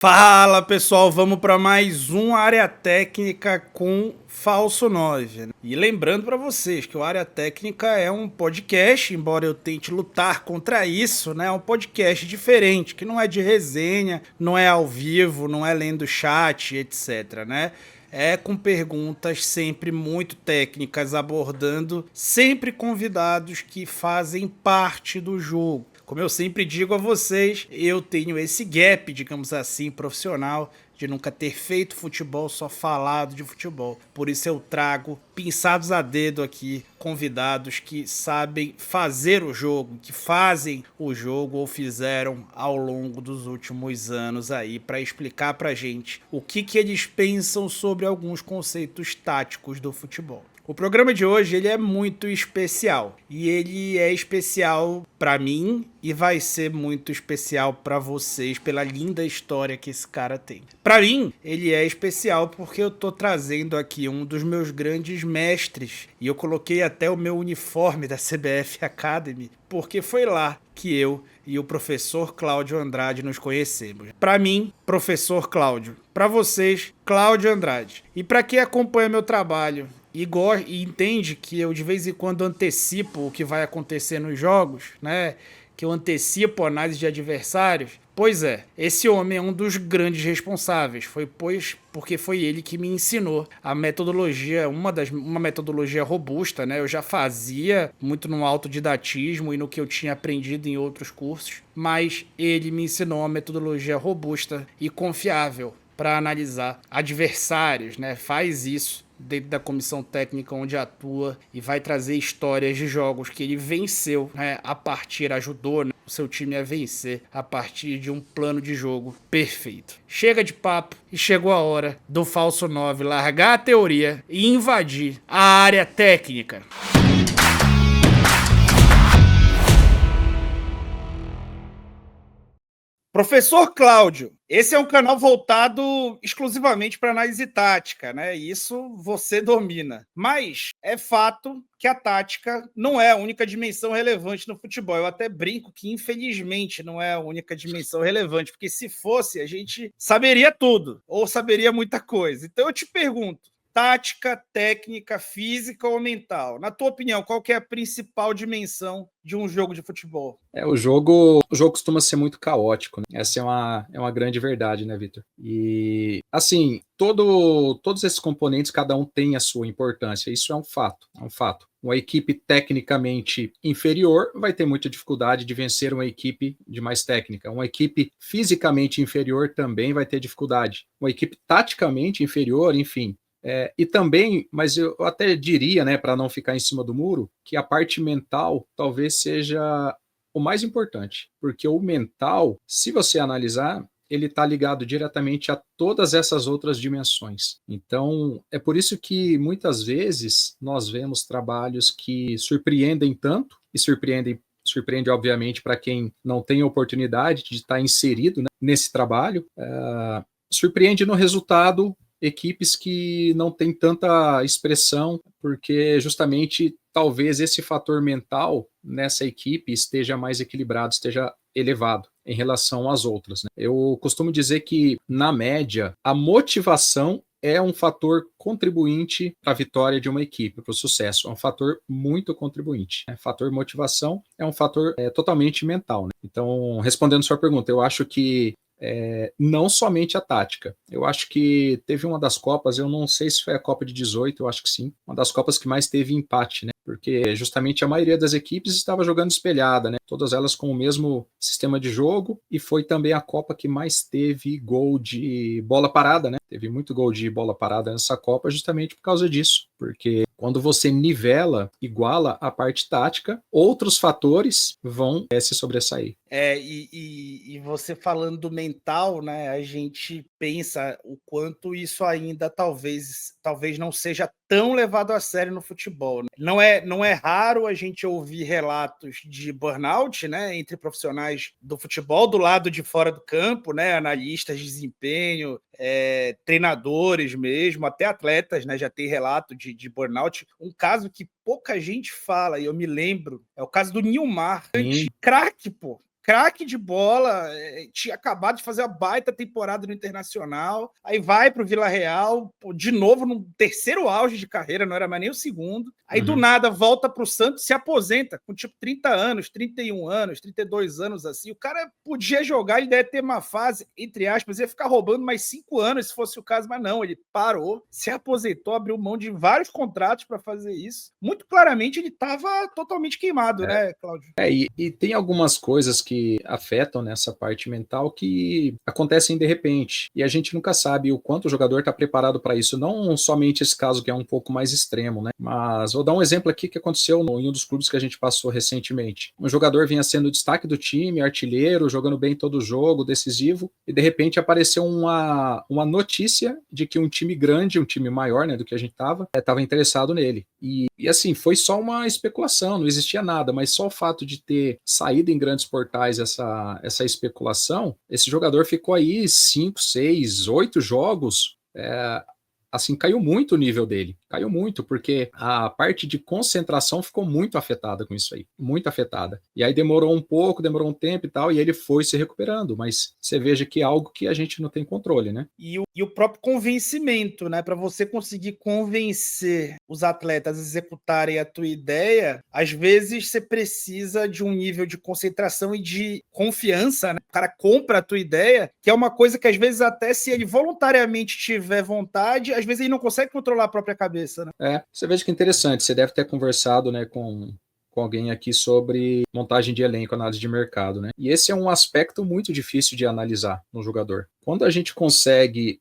Fala pessoal, vamos para mais um Área Técnica com Falso 9. E lembrando para vocês que o Área Técnica é um podcast, embora eu tente lutar contra isso, né? É um podcast diferente, que não é de resenha, não é ao vivo, não é lendo chat, etc, né? É com perguntas sempre muito técnicas, abordando sempre convidados que fazem parte do jogo. Como eu sempre digo a vocês, eu tenho esse gap, digamos assim, profissional, de nunca ter feito futebol, só falado de futebol. Por isso eu trago, pinçados a dedo aqui, convidados que sabem fazer o jogo, que fazem o jogo ou fizeram ao longo dos últimos anos aí, para explicar pra gente o que eles pensam sobre alguns conceitos táticos do futebol. O programa de hoje ele é muito especial e ele é especial para mim e vai ser muito especial para vocês pela linda história que esse cara tem. Para mim, ele é especial porque eu tô trazendo aqui um dos meus grandes mestres e eu coloquei até o meu uniforme da CBF Academy porque foi lá que eu e o professor Cláudio Andrade nos conhecemos. Para mim, professor Cláudio. Para vocês, Cláudio Andrade. E para quem acompanha meu trabalho e entende que eu de vez em quando antecipo o que vai acontecer nos jogos, né? Que eu antecipo a análise de adversários. Pois é, esse homem é um dos grandes responsáveis. Porque foi ele que me ensinou a metodologia, uma metodologia robusta, né? Eu já fazia muito no autodidatismo e no que eu tinha aprendido em outros cursos, mas ele me ensinou uma metodologia robusta e confiável para analisar adversários, né? Faz isso dentro da comissão técnica onde atua e vai trazer histórias de jogos que ele venceu, né, ajudou, né, o seu time a vencer a partir de um plano de jogo perfeito. Chega de papo e chegou a hora do Falso 9 largar a teoria e invadir a área técnica. Professor Cláudio, esse é um canal voltado exclusivamente para análise tática, né? Isso você domina. Mas é fato que a tática não é a única dimensão relevante no futebol. Eu até brinco que, infelizmente, não é a única dimensão relevante, porque se fosse, a gente saberia tudo, ou saberia muita coisa. Então eu te pergunto, tática, técnica, física ou mental? Na tua opinião, qual que é a principal dimensão de um jogo de futebol? O jogo costuma ser muito caótico, né? Essa é uma grande verdade, né, Vitor? E, assim, todos esses componentes, cada um tem a sua importância. Isso é um fato. Uma equipe tecnicamente inferior vai ter muita dificuldade de vencer uma equipe de mais técnica. Uma equipe fisicamente inferior também vai ter dificuldade. Uma equipe taticamente inferior, enfim, e também, mas eu até diria, né, para não ficar em cima do muro, que a parte mental talvez seja o mais importante, porque o mental, se você analisar, ele está ligado diretamente a todas essas outras dimensões. Então, é por isso que muitas vezes nós vemos trabalhos que surpreendem tanto, e surpreende obviamente para quem não tem a oportunidade de estar inserido, né, nesse trabalho, surpreende no resultado equipes que não têm tanta expressão, porque justamente talvez esse fator mental nessa equipe esteja mais equilibrado, esteja elevado em relação às outras, né? Eu costumo dizer que, na média, a motivação é um fator contribuinte para a vitória de uma equipe, para o sucesso. É um fator muito contribuinte. O fator motivação é um fator totalmente mental, né? Então, respondendo sua pergunta, eu acho que não somente a tática. Eu acho que teve uma das Copas, eu não sei se foi a Copa de 18, eu acho que sim, uma das Copas que mais teve empate, né? Porque justamente a maioria das equipes estava jogando espelhada, né? Todas elas com o mesmo sistema de jogo, e foi também a Copa que mais teve gol de bola parada, né? Teve muito gol de bola parada nessa Copa justamente por causa disso, porque quando você nivela, iguala a parte tática, outros fatores vão se sobressair. E você falando do mental, né? A gente pensa o quanto isso ainda talvez não seja tão levado a sério no futebol, né? Não é raro a gente ouvir relatos de burnout, né? Entre profissionais do futebol do lado de fora do campo, né? Analistas de desempenho, treinadores mesmo, até atletas, né? Já tem relato de burnout. Um caso que pouca gente fala, e eu me lembro, é o caso do Nilmar. Sim. Craque, pô. Craque de bola, tinha acabado de fazer a baita temporada no Internacional, aí vai pro Vila Real, pô, de novo no terceiro auge de carreira, não era mais nem o segundo, aí do nada volta pro Santos, se aposenta com tipo 30 anos, 31 anos, 32 anos assim, o cara podia jogar, ele deve ter uma fase, entre aspas, ia ficar roubando mais 5 anos se fosse o caso, mas não, ele parou, se aposentou, abriu mão de vários contratos para fazer isso, muito claramente ele estava totalmente queimado, né, Cláudio? E tem algumas coisas que afetam nessa parte mental que acontecem de repente. E a gente nunca sabe o quanto o jogador está preparado para isso. Não somente esse caso que é um pouco mais extremo, né? Mas vou dar um exemplo aqui que aconteceu em um dos clubes que a gente passou recentemente. Um jogador vinha sendo destaque do time, artilheiro, jogando bem todo o jogo, decisivo, e de repente apareceu uma notícia de que um time grande, um time maior, né, do que a gente estava interessado nele. E assim, foi só uma especulação, não existia nada, mas só o fato de ter saído em grandes portais essa especulação, esse jogador ficou aí 5, 6, 8 jogos, assim, caiu muito o nível dele, caiu muito, porque a parte de concentração ficou muito afetada com isso aí, muito afetada. E aí demorou um tempo e tal, e ele foi se recuperando, mas você veja que é algo que a gente não tem controle, né? E o próprio convencimento, né? Para você conseguir convencer os atletas a executarem a tua ideia, às vezes você precisa de um nível de concentração e de confiança, né? O cara compra a tua ideia, que é uma coisa que às vezes até se ele voluntariamente tiver vontade, às vezes ele não consegue controlar a própria cabeça, né? Você veja que interessante, você deve ter conversado, né, com alguém aqui sobre montagem de elenco, análise de mercado, né? E esse é um aspecto muito difícil de analisar no jogador. Quando a gente consegue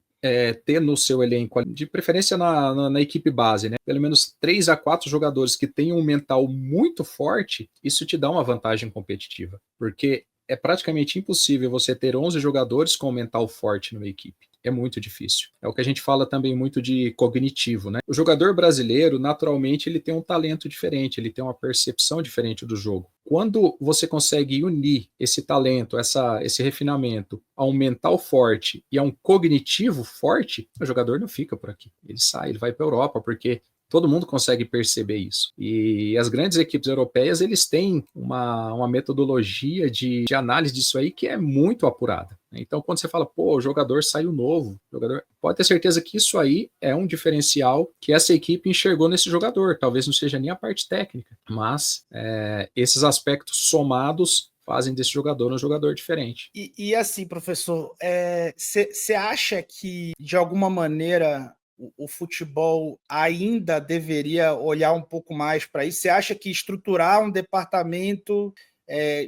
ter no seu elenco, de preferência na equipe base, né? Pelo menos 3 a 4 jogadores que tenham um mental muito forte, isso te dá uma vantagem competitiva, porque é praticamente impossível você ter 11 jogadores com um mental forte numa equipe. É muito difícil. É o que a gente fala também muito de cognitivo, né? O jogador brasileiro, naturalmente, ele tem um talento diferente, ele tem uma percepção diferente do jogo. Quando você consegue unir esse talento, esse refinamento a um mental forte e a um cognitivo forte, o jogador não fica por aqui. Ele sai, ele vai para a Europa, porque todo mundo consegue perceber isso. E as grandes equipes europeias, eles têm uma metodologia de análise disso aí que é muito apurada. Então, quando você fala, pô, o jogador saiu novo, pode ter certeza que isso aí é um diferencial que essa equipe enxergou nesse jogador. Talvez não seja nem a parte técnica, mas esses aspectos somados fazem desse jogador um jogador diferente. E assim, professor, você acha que, de alguma maneira, o futebol ainda deveria olhar um pouco mais para isso? Você acha que estruturar um departamento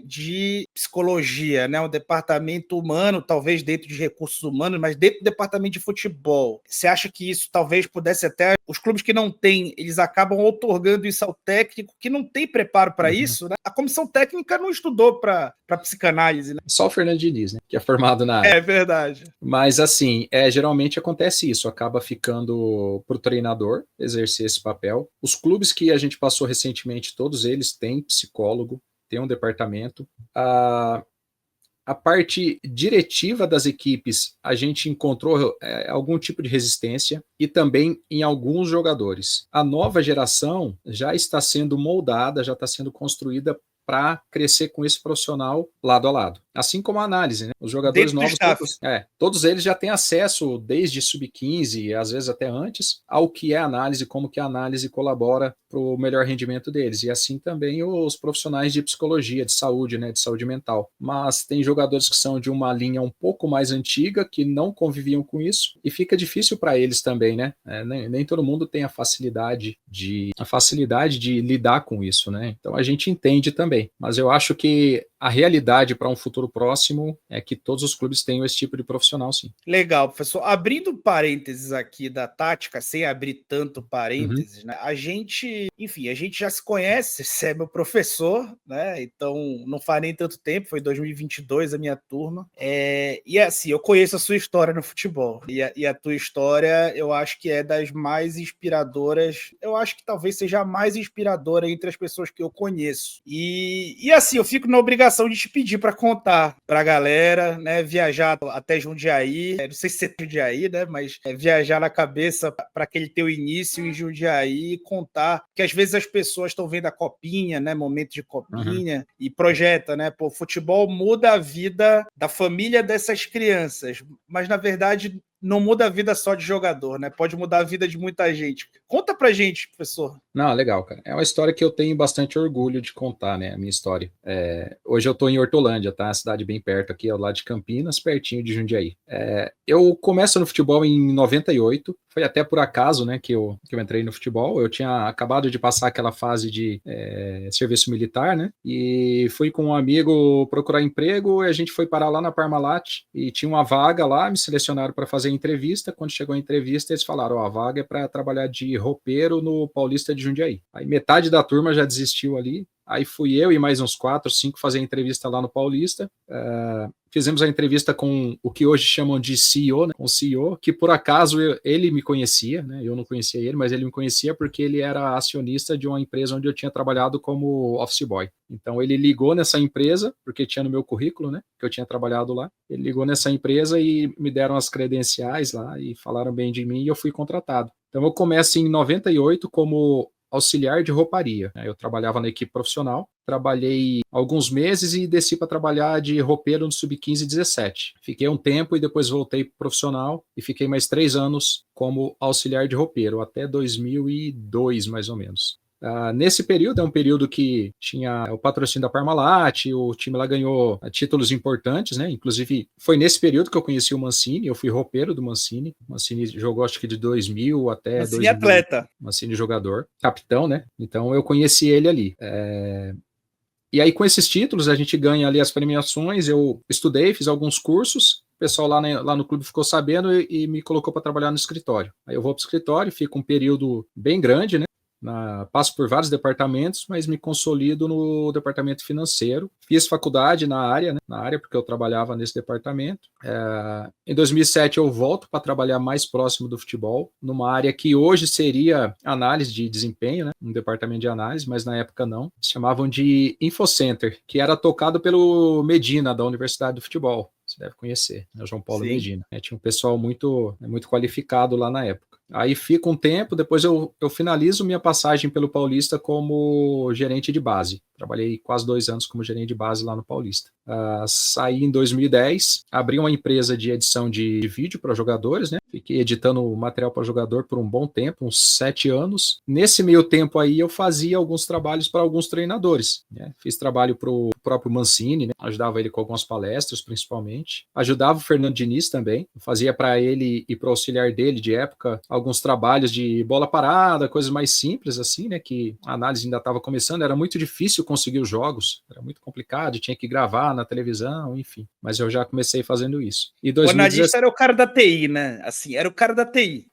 de psicologia, né, um departamento humano, talvez dentro de recursos humanos, mas dentro do departamento de futebol, você acha que isso talvez pudesse até... Os clubes que não têm, eles acabam outorgando isso ao técnico, que não tem preparo para isso, né? A comissão técnica não estudou para psicanálise, né? Só o Fernando Diniz, né, que é formado na área. É verdade. Mas assim, geralmente acontece isso, acaba ficando para o treinador exercer esse papel. Os clubes que a gente passou recentemente, todos eles têm psicólogo, tem um departamento. A parte diretiva das equipes, a gente encontrou algum tipo de resistência e também em alguns jogadores. A nova geração já está sendo moldada, já está sendo construída para crescer com esse profissional lado a lado. Assim como a análise, né? Os jogadores novos, todos eles já têm acesso desde sub-15, às vezes até antes, ao que é a análise, como que a análise colabora para o melhor rendimento deles. E assim também os profissionais de psicologia, de saúde, né? De saúde mental. Mas tem jogadores que são de uma linha um pouco mais antiga, que não conviviam com isso, e fica difícil para eles também, né? Nem todo mundo tem a facilidade de lidar com isso, né? Então a gente entende também. Mas eu acho que a realidade para um futuro próximo é que todos os clubes tenham esse tipo de profissional, sim. Legal, professor. Abrindo parênteses aqui da tática, sem abrir tanto parênteses, né? A gente já se conhece, você é meu professor, né? Então não faz nem tanto tempo, foi 2022 a minha turma. E assim, eu conheço a sua história no futebol. E a tua história, eu acho que é das mais inspiradoras. Eu acho que talvez seja a mais inspiradora entre as pessoas que eu conheço. E assim, eu fico na obrigação de te pedir para contar contar pra galera, né? Viajar até Jundiaí, não sei se é Jundiaí, né? Mas viajar na cabeça para aquele teu início em Jundiaí e contar, que às vezes as pessoas estão vendo a copinha, né? Momento de copinha e projeta, né? Pô, futebol muda a vida da família dessas crianças, mas na verdade não muda a vida só de jogador, né? Pode mudar a vida de muita gente. Conta pra gente, professor. Não, legal, cara. É uma história que eu tenho bastante orgulho de contar, né? A minha história. Hoje eu tô em Hortolândia, tá? Uma cidade bem perto aqui, ao lado de Campinas, pertinho de Jundiaí. Eu começo no futebol em 98. Foi até por acaso, né, que eu entrei no futebol. Eu tinha acabado de passar aquela fase de serviço militar, né? E fui com um amigo procurar emprego e a gente foi parar lá na Parmalat e tinha uma vaga lá, me selecionaram para fazer entrevista. Quando chegou a entrevista, eles falaram: ó, a vaga é para trabalhar de roupeiro no Paulista de Jundiaí. Aí metade da turma já desistiu ali. Aí fui eu e mais uns 4, 5 fazer a entrevista lá no Paulista. Fizemos a entrevista com o que hoje chamam de CEO, né? Com o CEO, que por acaso ele me conhecia, né? Eu não conhecia ele, mas ele me conhecia porque ele era acionista de uma empresa onde eu tinha trabalhado como office boy. Então ele ligou nessa empresa, porque tinha no meu currículo, né? Que eu tinha trabalhado lá. Ele ligou nessa empresa e me deram as credenciais lá e falaram bem de mim e eu fui contratado. Então eu começo em 98 como auxiliar de rouparia. Eu trabalhava na equipe profissional, trabalhei alguns meses e desci para trabalhar de roupeiro no Sub-15 e 17. Fiquei um tempo e depois voltei profissional e fiquei mais 3 anos como auxiliar de roupeiro, até 2002 mais ou menos. Nesse período, é um período que tinha o patrocínio da Parmalat, o time lá ganhou títulos importantes, né? Inclusive, foi nesse período que eu conheci o Mancini, eu fui roupeiro do Mancini. O Mancini jogou acho que de 2000 até Mancini 2000. atleta. Mancini jogador, capitão, né? Então eu conheci ele ali. E aí com esses títulos a gente ganha ali as premiações, eu estudei, fiz alguns cursos, o pessoal lá no clube ficou sabendo e me colocou para trabalhar no escritório. Aí eu vou para o escritório, fico um período bem grande, né? Passo por vários departamentos, mas me consolido no departamento financeiro. Fiz faculdade na área, né? Na área porque eu trabalhava nesse departamento. Em 2007 eu volto para trabalhar mais próximo do futebol, numa área que hoje seria análise de desempenho, né? Um departamento de análise, mas na época não. Se chamavam de Infocenter, que era tocado pelo Medina, da Universidade do Futebol. Você deve conhecer, né? O João Paulo Sim. Medina. Tinha um pessoal muito qualificado lá na época. Aí fica um tempo, depois eu finalizo minha passagem pelo Paulista como gerente de base. Trabalhei quase 2 anos como gerente de base lá no Paulista. Saí em 2010, abri uma empresa de edição de vídeo para jogadores, né? Fiquei editando material para jogador por um bom tempo, uns 7 anos. Nesse meio tempo aí eu fazia alguns trabalhos para alguns treinadores, né? Fiz trabalho para o próprio Mancini, né? Ajudava ele com algumas palestras, principalmente. Ajudava o Fernando Diniz também. Fazia para ele e para o auxiliar dele de época alguns trabalhos de bola parada, coisas mais simples assim, né? Que a análise ainda estava começando, era muito difícil conseguir os jogos, era muito complicado, tinha que gravar na televisão, enfim. Mas eu já comecei fazendo isso. E O analista era o cara da TI, né? Assim, era o cara da TI.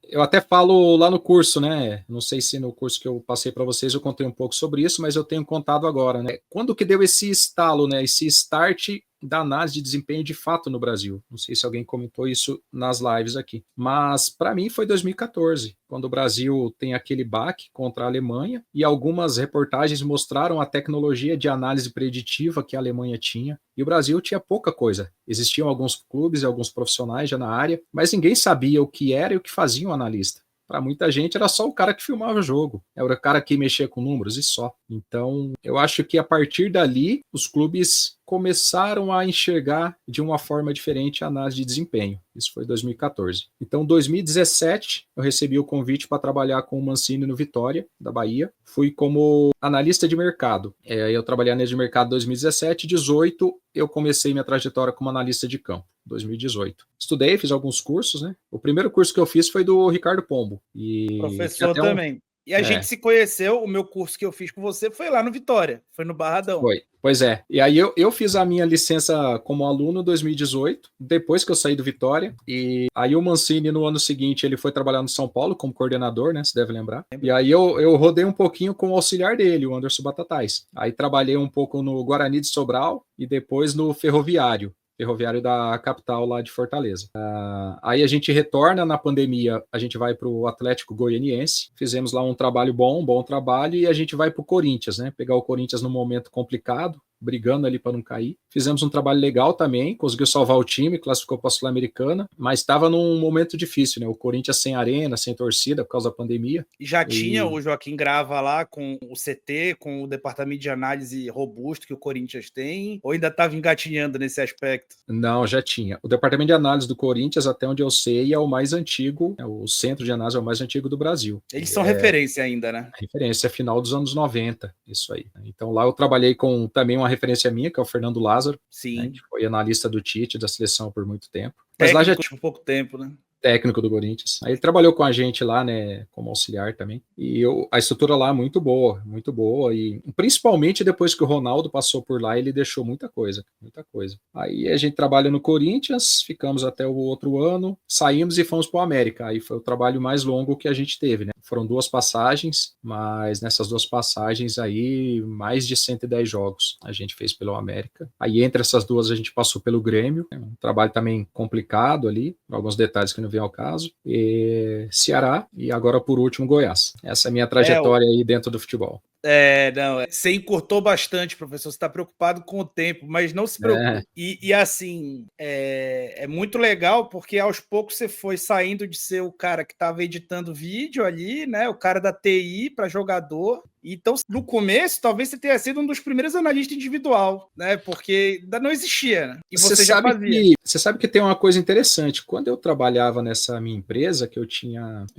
Eu até falo lá no curso, né? Não sei se no curso que eu passei para vocês eu contei um pouco sobre isso, mas eu tenho contado agora, né? Quando que deu esse estalo, né? Esse start da análise de desempenho de fato no Brasil. Não sei se alguém comentou isso nas lives aqui. Mas para mim foi 2014, quando o Brasil tem aquele baque contra a Alemanha e algumas reportagens mostraram a tecnologia de análise preditiva que a Alemanha tinha. E o Brasil tinha pouca coisa. Existiam alguns clubes e alguns profissionais já na área, mas ninguém sabia o que era e o que fazia um analista. Para muita gente era só o cara que filmava o jogo, era o cara que mexia com números e só. Então, eu acho que a partir dali, os clubes começaram a enxergar de uma forma diferente a análise de desempenho. Isso foi 2014. Então, 2017, eu recebi o convite para trabalhar com o Mancini no Vitória, da Bahia. Fui como analista de mercado. Eu trabalhei analista de mercado em 2017, 2018 eu comecei minha trajetória como analista de campo. 2018. Estudei, fiz alguns cursos, né? O primeiro curso que eu fiz foi do Ricardo Pombo. E professor também. E a gente se conheceu, o meu curso que eu fiz com você foi lá no Vitória, foi no Barradão. Foi, pois é. E aí eu fiz a minha licença como aluno em 2018, depois que eu saí do Vitória, e aí o Mancini no ano seguinte ele foi trabalhar no São Paulo como coordenador, né, você deve lembrar. E aí eu rodei um pouquinho com o auxiliar dele, o Anderson Batatais. Aí trabalhei um pouco no Guarani de Sobral e depois no Ferroviário da capital lá de Fortaleza. Aí a gente retorna na pandemia, a gente vai para o Atlético Goianiense, fizemos lá um trabalho bom trabalho, e a gente vai para o Corinthians, né? Pegar o Corinthians num momento complicado, brigando ali para não cair. Fizemos um trabalho legal também, conseguiu salvar o time, classificou para a Sul-Americana, mas estava num momento difícil, né? O Corinthians sem arena, sem torcida por causa da pandemia. E já tinha o Joaquim Grava lá com o CT, com o departamento de análise robusto que o Corinthians tem, ou ainda estava engatinhando nesse aspecto? Não, já tinha. O departamento de análise do Corinthians, até onde eu sei, é o mais antigo, o centro de análise é o mais antigo do Brasil. Eles são referência ainda, né? Referência final dos anos 90, isso aí. Então lá eu trabalhei com também uma referência minha, que é o Fernando Lázaro, Sim. né, que foi analista do Tite, da seleção por muito tempo. Mas lá já tinha pouco tempo, né? Técnico do Corinthians. Aí ele trabalhou com a gente lá, né, como auxiliar também. E a estrutura lá muito boa, muito boa. E principalmente depois que o Ronaldo passou por lá, ele deixou muita coisa, muita coisa. Aí a gente trabalha no Corinthians, ficamos até o outro ano, saímos e fomos para o América. Aí foi o trabalho mais longo que a gente teve, né? Foram 2 passagens, mas nessas 2 passagens aí, mais de 110 jogos a gente fez pelo América. Aí entre essas 2 a gente passou pelo Grêmio, um trabalho também complicado ali, alguns detalhes que não vem ao caso, e Ceará e agora por último Goiás. Essa é a minha trajetória aí dentro do futebol. Você encurtou bastante, professor, você está preocupado com o tempo, mas não se preocupe. E assim, é muito legal porque aos poucos você foi saindo de ser o cara que estava editando vídeo ali, né, o cara da TI para jogador. Então, no começo, talvez você tenha sido um dos primeiros analistas individual, né, porque ainda não existia, né? E você já fazia. Você sabe que tem uma coisa interessante. Quando eu trabalhava nessa minha empresa, que eu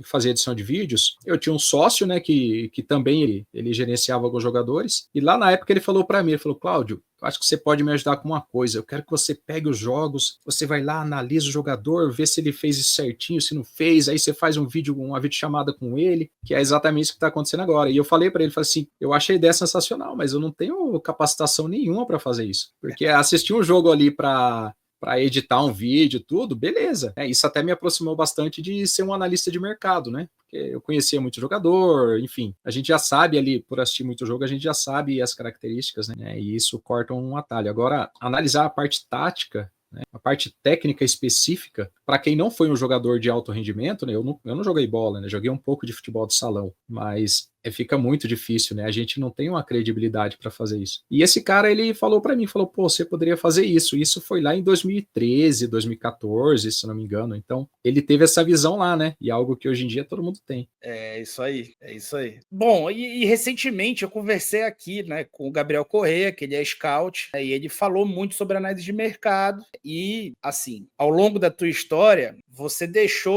fazia edição de vídeos, eu tinha um sócio, né, que também ele gerenciava alguns jogadores, e lá na época ele falou para mim, ele falou, Cláudio, acho que você pode me ajudar com uma coisa, eu quero que você pegue os jogos, você vai lá, analisa o jogador, vê se ele fez isso certinho, se não fez, aí você faz uma videochamada com ele, que é exatamente isso que está acontecendo agora. E eu falei para ele, falei assim, eu achei a ideia sensacional, mas eu não tenho capacitação nenhuma para fazer isso, porque assistir um jogo ali para editar um vídeo, tudo, beleza. Isso até me aproximou bastante de ser um analista de mercado, né? Porque eu conhecia muito jogador, enfim, a gente já sabe ali, por assistir muito jogo, a gente já sabe as características, né? E isso corta um atalho. Agora, analisar a parte tática, né, a parte técnica específica, para quem não foi um jogador de alto rendimento, né, eu não joguei bola, né, joguei um pouco de futebol de salão, mas fica muito difícil, né? A gente não tem uma credibilidade para fazer isso. E esse cara, ele falou para mim, falou, pô, você poderia fazer isso. Isso foi lá em 2013, 2014, se não me engano. Então, ele teve essa visão lá, né? E algo que hoje em dia todo mundo tem. É isso aí. Bom, e recentemente eu conversei aqui, né, com o Gabriel Correia, que ele é scout, e ele falou muito sobre análise de mercado. E, assim, ao longo da tua história, você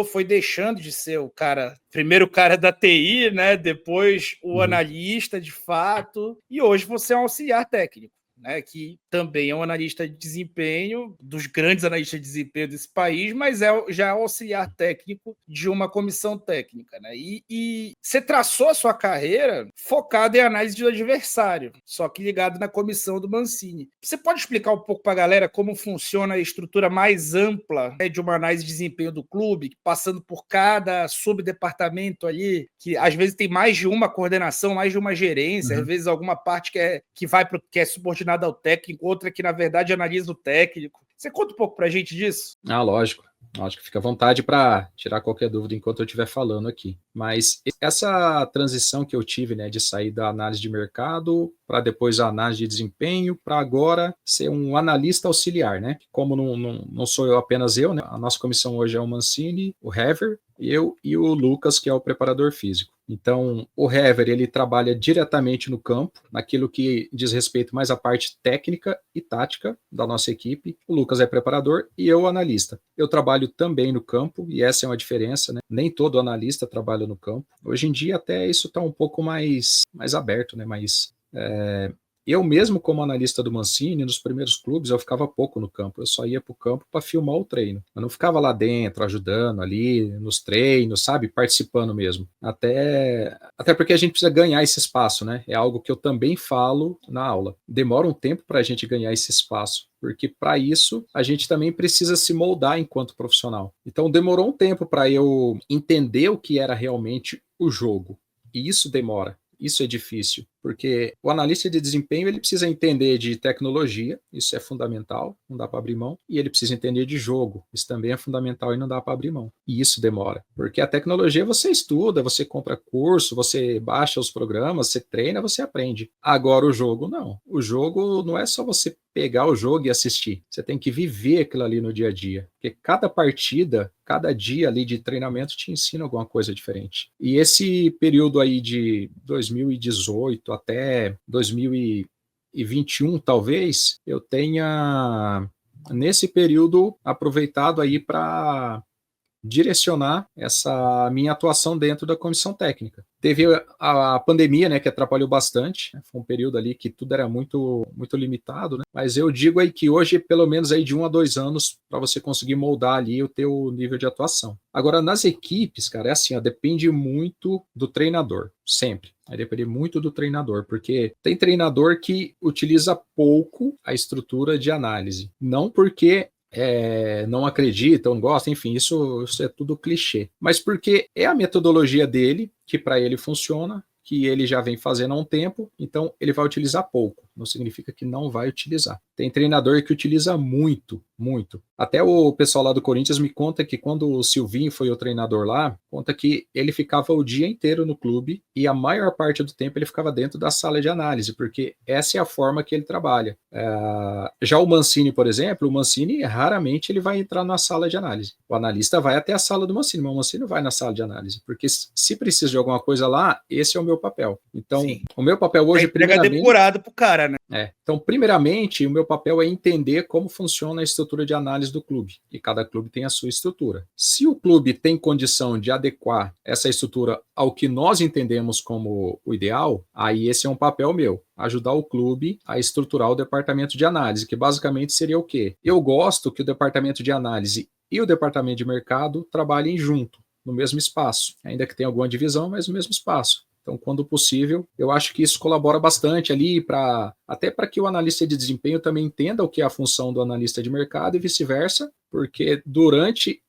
foi deixando de ser o cara, primeiro o cara da TI, né? Depois o analista de fato, e hoje você é um auxiliar técnico, né, que também é um analista de desempenho, dos grandes analistas de desempenho desse país, mas já é um auxiliar técnico de uma comissão técnica. Né? E você traçou a sua carreira focada em análise de adversário, só que ligado na comissão do Mancini. Você pode explicar um pouco para a galera como funciona a estrutura mais ampla, né, de uma análise de desempenho do clube, passando por cada subdepartamento ali, que às vezes tem mais de uma coordenação, mais de uma gerência, às vezes alguma parte que é subordinada ao técnico, outra que, na verdade, analisa o técnico. Você conta um pouco pra gente disso? Lógico. Lógico, fica à vontade para tirar qualquer dúvida enquanto eu estiver falando aqui. Mas essa transição que eu tive, né, de sair da análise de mercado para depois a análise de desempenho, para agora ser um analista auxiliar, né? Como não sou eu apenas eu, né? A nossa comissão hoje é o Mancini, o Hever, eu e o Lucas, que é o preparador físico. Então, o Hever, ele trabalha diretamente no campo, naquilo que diz respeito mais à parte técnica e tática da nossa equipe. O Lucas é preparador e eu analista. Eu trabalho também no campo, e essa é uma diferença, né? Nem todo analista trabalha no campo. Hoje em dia, até isso está um pouco mais aberto, né? Eu mesmo, como analista do Mancini, nos primeiros clubes, eu ficava pouco no campo. Eu só ia para o campo para filmar o treino. Eu não ficava lá dentro, ajudando ali, nos treinos, sabe? Participando mesmo. Até porque a gente precisa ganhar esse espaço, né? É algo que eu também falo na aula. Demora um tempo para a gente ganhar esse espaço, porque para isso a gente também precisa se moldar enquanto profissional. Então demorou um tempo para eu entender o que era realmente o jogo. E isso demora. Isso é difícil. Porque o analista de desempenho ele precisa entender de tecnologia, isso é fundamental, não dá para abrir mão, e ele precisa entender de jogo, isso também é fundamental e não dá para abrir mão. E isso demora, porque a tecnologia você estuda, você compra curso, você baixa os programas, você treina, você aprende. Agora o jogo não. O jogo não é só você pegar o jogo e assistir. Você tem que viver aquilo ali no dia a dia. Porque cada partida, cada dia ali de treinamento te ensina alguma coisa diferente. E esse período aí de 2018 até 2021, talvez, eu tenha, nesse período, aproveitado aí para direcionar essa minha atuação dentro da comissão técnica. Teve a pandemia, né, que atrapalhou bastante, né? Foi um período ali que tudo era muito limitado, né? Mas eu digo aí que hoje, pelo menos aí de 1 a 2 anos, para você conseguir moldar ali o teu nível de atuação. Agora, nas equipes, cara, é assim, ó, depende muito do treinador, sempre. Vai depender muito do treinador, porque tem treinador que utiliza pouco a estrutura de análise. Não porque não acredita, não gosta, enfim, isso é tudo clichê. Mas porque é a metodologia dele, que para ele funciona, que ele já vem fazendo há um tempo, então ele vai utilizar pouco. Não significa que não vai utilizar. Tem treinador que utiliza muito. Até o pessoal lá do Corinthians me conta que quando o Silvinho foi o treinador lá, conta que ele ficava o dia inteiro no clube e a maior parte do tempo ele ficava dentro da sala de análise, porque essa é a forma que ele trabalha. Já o Mancini, por exemplo, o Mancini raramente ele vai entrar na sala de análise. O analista vai até a sala do Mancini, mas o Mancini não vai na sala de análise, porque se precisa de alguma coisa lá, esse é o meu papel. Então, sim, o meu papel hoje, primeiramente... depurado pro cara, né? Então, primeiramente, o meu papel é entender como funciona a estrutura de análise do clube. E cada clube tem a sua estrutura. Se o clube tem condição de adequar essa estrutura ao que nós entendemos como o ideal, aí esse é um papel meu. Ajudar o clube a estruturar o departamento de análise, que basicamente seria o quê? Eu gosto que o departamento de análise e o departamento de mercado trabalhem junto, no mesmo espaço. Ainda que tenha alguma divisão, mas no mesmo espaço. Então, quando possível, eu acho que isso colabora bastante ali até para que o analista de desempenho também entenda o que é a função do analista de mercado e vice-versa, porque durante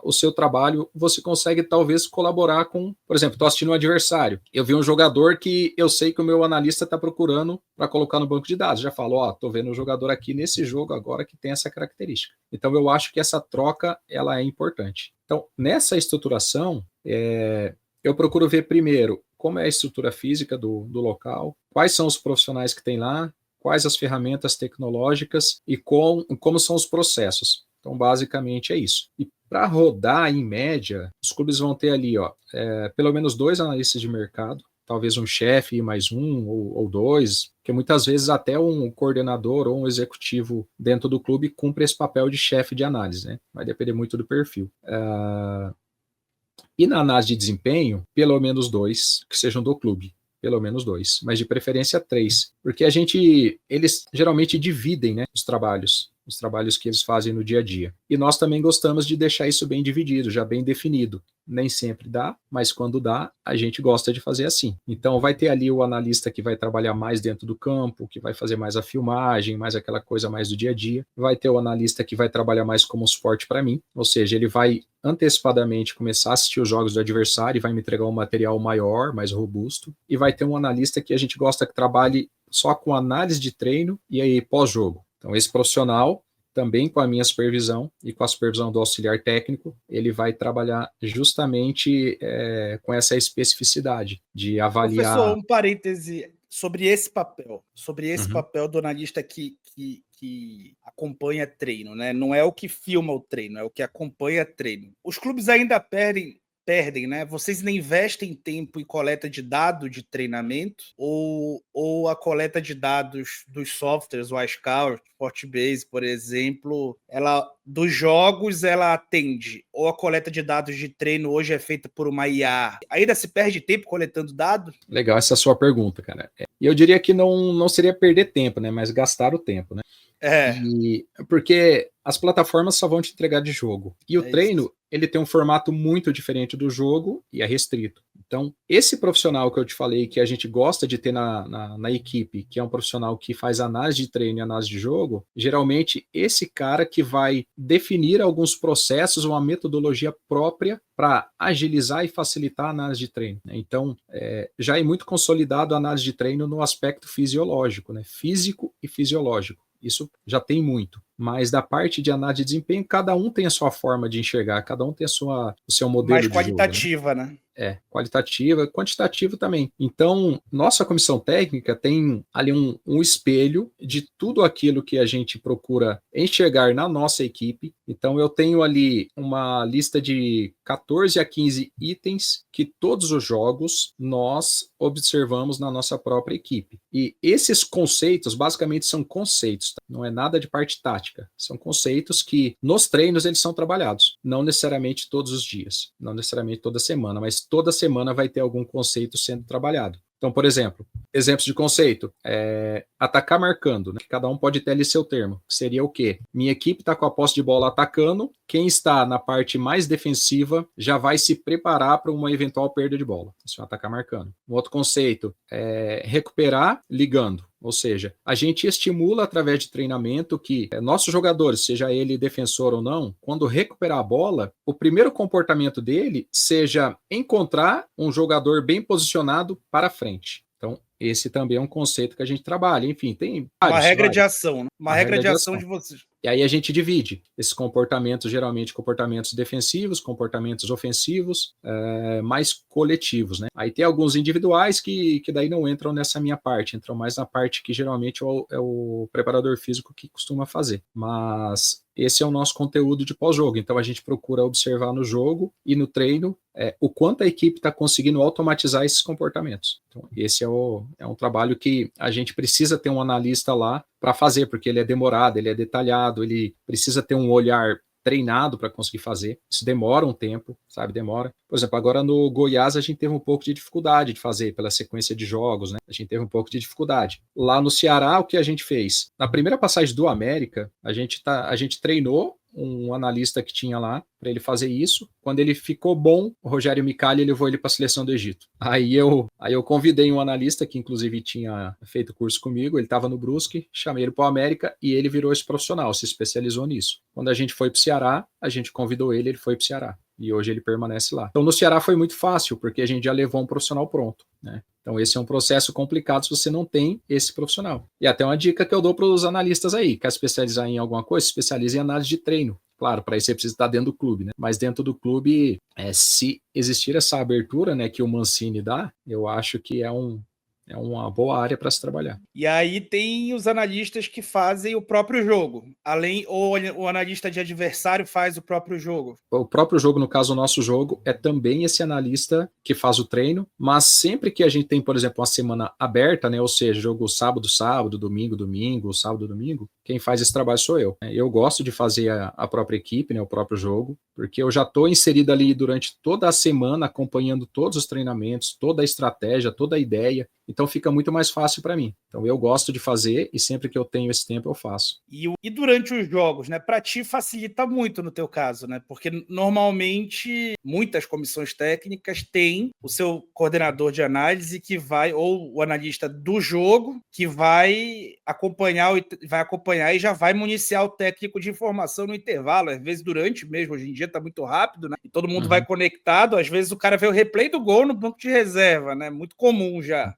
o seu trabalho você consegue talvez colaborar com, por exemplo, estou assistindo um adversário, eu vi um jogador que eu sei que o meu analista está procurando para colocar no banco de dados, já falo, estou vendo um jogador aqui nesse jogo agora que tem essa característica. Então, eu acho que essa troca ela é importante. Então, nessa estruturação, eu procuro ver primeiro como é a estrutura física do local, quais são os profissionais que tem lá, quais as ferramentas tecnológicas e como são os processos. Então, basicamente é isso. E para rodar, em média, os clubes vão ter ali pelo menos 2 analistas de mercado, talvez um chefe mais um ou 2, porque muitas vezes até um coordenador ou um executivo dentro do clube cumpre esse papel de chefe de análise, né? Vai depender muito do perfil. E na análise de desempenho, pelo menos 2 que sejam do clube. Pelo menos 2, mas de preferência 3. Porque eles geralmente dividem, né, os trabalhos que eles fazem no dia a dia. E nós também gostamos de deixar isso bem dividido, já bem definido. Nem sempre dá, mas quando dá, a gente gosta de fazer assim. Então vai ter ali o analista que vai trabalhar mais dentro do campo, que vai fazer mais a filmagem, mais aquela coisa mais do dia a dia. Vai ter o analista que vai trabalhar mais como suporte para mim, ou seja, ele vai antecipadamente começar a assistir os jogos do adversário e vai me entregar um material maior, mais robusto. E vai ter um analista que a gente gosta que trabalhe só com análise de treino e aí pós-jogo. Então esse profissional, também com a minha supervisão e com a supervisão do auxiliar técnico, ele vai trabalhar justamente com essa especificidade de avaliar... Professor, um parêntese sobre esse papel do analista que acompanha treino, né? Não é o que filma o treino, é o que acompanha treino. Os clubes ainda perdem, né? Vocês ainda investem tempo em coleta de dados de treinamento ou a coleta de dados dos softwares, o iScout, Sportbase, por exemplo, dos jogos ela atende, ou a coleta de dados de treino hoje é feita por uma IA? Ainda se perde tempo coletando dados? Legal essa sua pergunta, cara. E eu diria que não seria perder tempo, né? Mas gastar o tempo, né? Porque as plataformas só vão te entregar de jogo. E o treino, ele tem um formato muito diferente do jogo e é restrito. Então, esse profissional que eu te falei, que a gente gosta de ter na equipe, que é um profissional que faz análise de treino e análise de jogo, geralmente esse cara que vai definir alguns processos, uma metodologia própria para agilizar e facilitar a análise de treino. Então, já é muito consolidado a análise de treino no aspecto fisiológico, né? Físico e fisiológico. Isso já tem muito. Mas da parte de análise de desempenho, cada um tem a sua forma de enxergar, cada um tem o seu modelo Mais de jogo, né? qualitativa, né? Qualitativa, quantitativa também. Então, nossa comissão técnica tem ali um espelho de tudo aquilo que a gente procura enxergar na nossa equipe. Então, eu tenho ali uma lista de 14 a 15 itens que todos os jogos nós observamos na nossa própria equipe. E esses conceitos, basicamente, são conceitos, tá? Não é nada de parte tática. São conceitos que nos treinos eles são trabalhados. Não necessariamente todos os dias, não necessariamente toda semana, mas toda semana vai ter algum conceito sendo trabalhado. Então, por exemplo, exemplos de conceito, atacar marcando, né? Cada um pode ter ali seu termo, que seria o quê? Minha equipe está com a posse de bola atacando, quem está na parte mais defensiva já vai se preparar para uma eventual perda de bola. Isso é atacar marcando. Um outro conceito é recuperar ligando. Ou seja, a gente estimula através de treinamento que nossos jogadores, seja ele defensor ou não, quando recuperar a bola, o primeiro comportamento dele seja encontrar um jogador bem posicionado para frente. Então, esse também é um conceito que a gente trabalha. Enfim, tem vários. Uma regra de ação, né? Uma regra de ação ação de vocês. E aí a gente divide esses comportamentos, geralmente comportamentos defensivos, comportamentos ofensivos, mais coletivos, né? Aí tem alguns individuais que daí não entram nessa minha parte, entram mais na parte que geralmente é o preparador físico que costuma fazer. Mas esse é o nosso conteúdo de pós-jogo, então a gente procura observar no jogo e no treino o quanto a equipe está conseguindo automatizar esses comportamentos. Então, esse é um trabalho que a gente precisa ter um analista lá para fazer, porque ele é demorado, ele é detalhado, ele precisa ter um olhar treinado para conseguir fazer. Isso demora um tempo, sabe? Demora. Por exemplo, agora no Goiás a gente teve um pouco de dificuldade de fazer pela sequência de jogos, né? A gente teve um pouco de dificuldade. Lá no Ceará, o que a gente fez? Na primeira passagem do América, a gente treinou um analista que tinha lá para ele fazer isso. Quando ele ficou bom, o Rogério Micali levou ele para a seleção do Egito. Aí eu convidei um analista que inclusive tinha feito curso comigo, ele estava no Brusque, chamei ele para o América e ele virou esse profissional, se especializou nisso. Quando a gente foi para o Ceará, a gente convidou ele foi para o Ceará. E hoje ele permanece lá. Então no Ceará foi muito fácil, porque a gente já levou um profissional pronto, né? Então esse é um processo complicado se você não tem esse profissional. E até uma dica que eu dou para os analistas aí, quer especializar em alguma coisa, especialize em análise de treino. Claro, para isso você precisa estar dentro do clube, né? Mas dentro do clube, se existir essa abertura, né, que o Mancini dá, eu acho que é uma boa área para se trabalhar. E aí tem os analistas que fazem o próprio jogo, ou o analista de adversário faz o próprio jogo. O próprio jogo, no caso, o nosso jogo, é também esse analista que faz o treino, mas sempre que a gente tem, por exemplo, uma semana aberta, né, ou seja, jogo sábado, domingo, sábado, domingo, quem faz esse trabalho sou eu. Eu gosto de fazer a própria equipe, né, o próprio jogo, porque eu já estou inserido ali durante toda a semana, acompanhando todos os treinamentos, toda a estratégia, toda a ideia, então fica muito mais fácil para mim. Então eu gosto de fazer e sempre que eu tenho esse tempo eu faço. E durante os jogos, né? Para ti facilita muito no teu caso, né? Porque normalmente muitas comissões técnicas têm o seu coordenador de análise que vai, ou o analista do jogo, que vai acompanhar e já vai municiar o técnico de informação no intervalo, às vezes durante mesmo, hoje em dia tá muito rápido, né? E todo mundo vai conectado, às vezes o cara vê o replay do gol no banco de reserva, né? Muito comum já.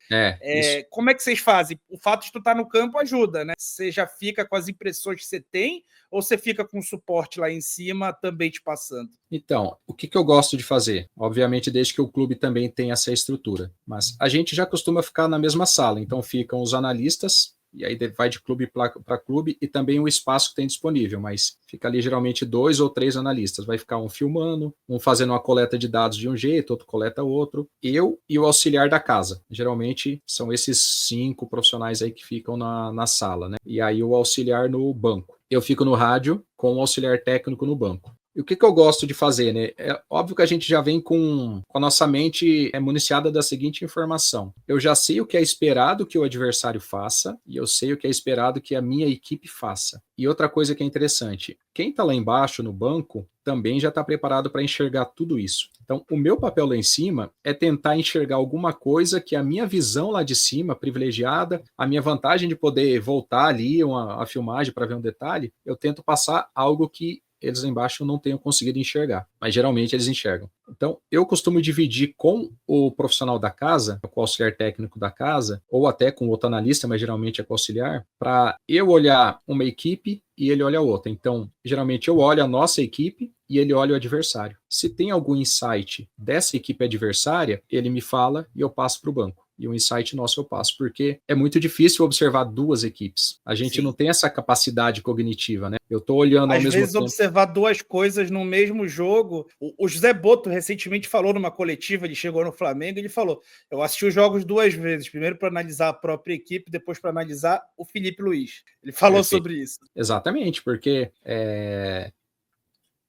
Como é que vocês fazem? O fato de tu estar no campo ajuda, né? Você já fica com as impressões que você tem ou você fica com o suporte lá em cima também te passando? Então, o que eu gosto de fazer? Obviamente, desde que o clube também tenha essa estrutura. Mas a gente já costuma ficar na mesma sala, então ficam os analistas, e aí vai de clube para clube, e também o espaço que tem disponível, mas fica ali geralmente 2 ou 3 analistas, vai ficar um filmando, um fazendo uma coleta de dados de um jeito, outro coleta outro, eu e o auxiliar da casa, geralmente são esses 5 profissionais aí que ficam na sala, né? E aí o auxiliar no banco. Eu fico no rádio com o auxiliar técnico no banco. E o que eu gosto de fazer, né? É óbvio que a gente já vem com a nossa mente municiada da seguinte informação. Eu já sei o que é esperado que o adversário faça e eu sei o que é esperado que a minha equipe faça. E outra coisa que é interessante, quem está lá embaixo no banco também já está preparado para enxergar tudo isso. Então, o meu papel lá em cima é tentar enxergar alguma coisa que a minha visão lá de cima, privilegiada, a minha vantagem de poder voltar ali a filmagem para ver um detalhe, eu tento passar algo que eles lá embaixo não tenham conseguido enxergar, mas geralmente eles enxergam. Então, eu costumo dividir com o profissional da casa, com o auxiliar técnico da casa, ou até com outro analista, mas geralmente é com o auxiliar, para eu olhar uma equipe e ele olha a outra. Então, geralmente eu olho a nossa equipe e ele olha o adversário. Se tem algum insight dessa equipe adversária, ele me fala e eu passo para o banco. E o insight nosso eu passo, porque é muito difícil observar duas equipes. A gente não tem essa capacidade cognitiva, né? Eu estou olhando ao Às mesmo vezes, tempo. observar duas coisas no mesmo jogo. O José Boto recentemente falou numa coletiva, ele chegou no Flamengo, ele falou: eu assisti os jogos duas vezes, primeiro para analisar a própria equipe, depois para analisar o Felipe Luiz. Ele falou sobre isso. Exatamente, porque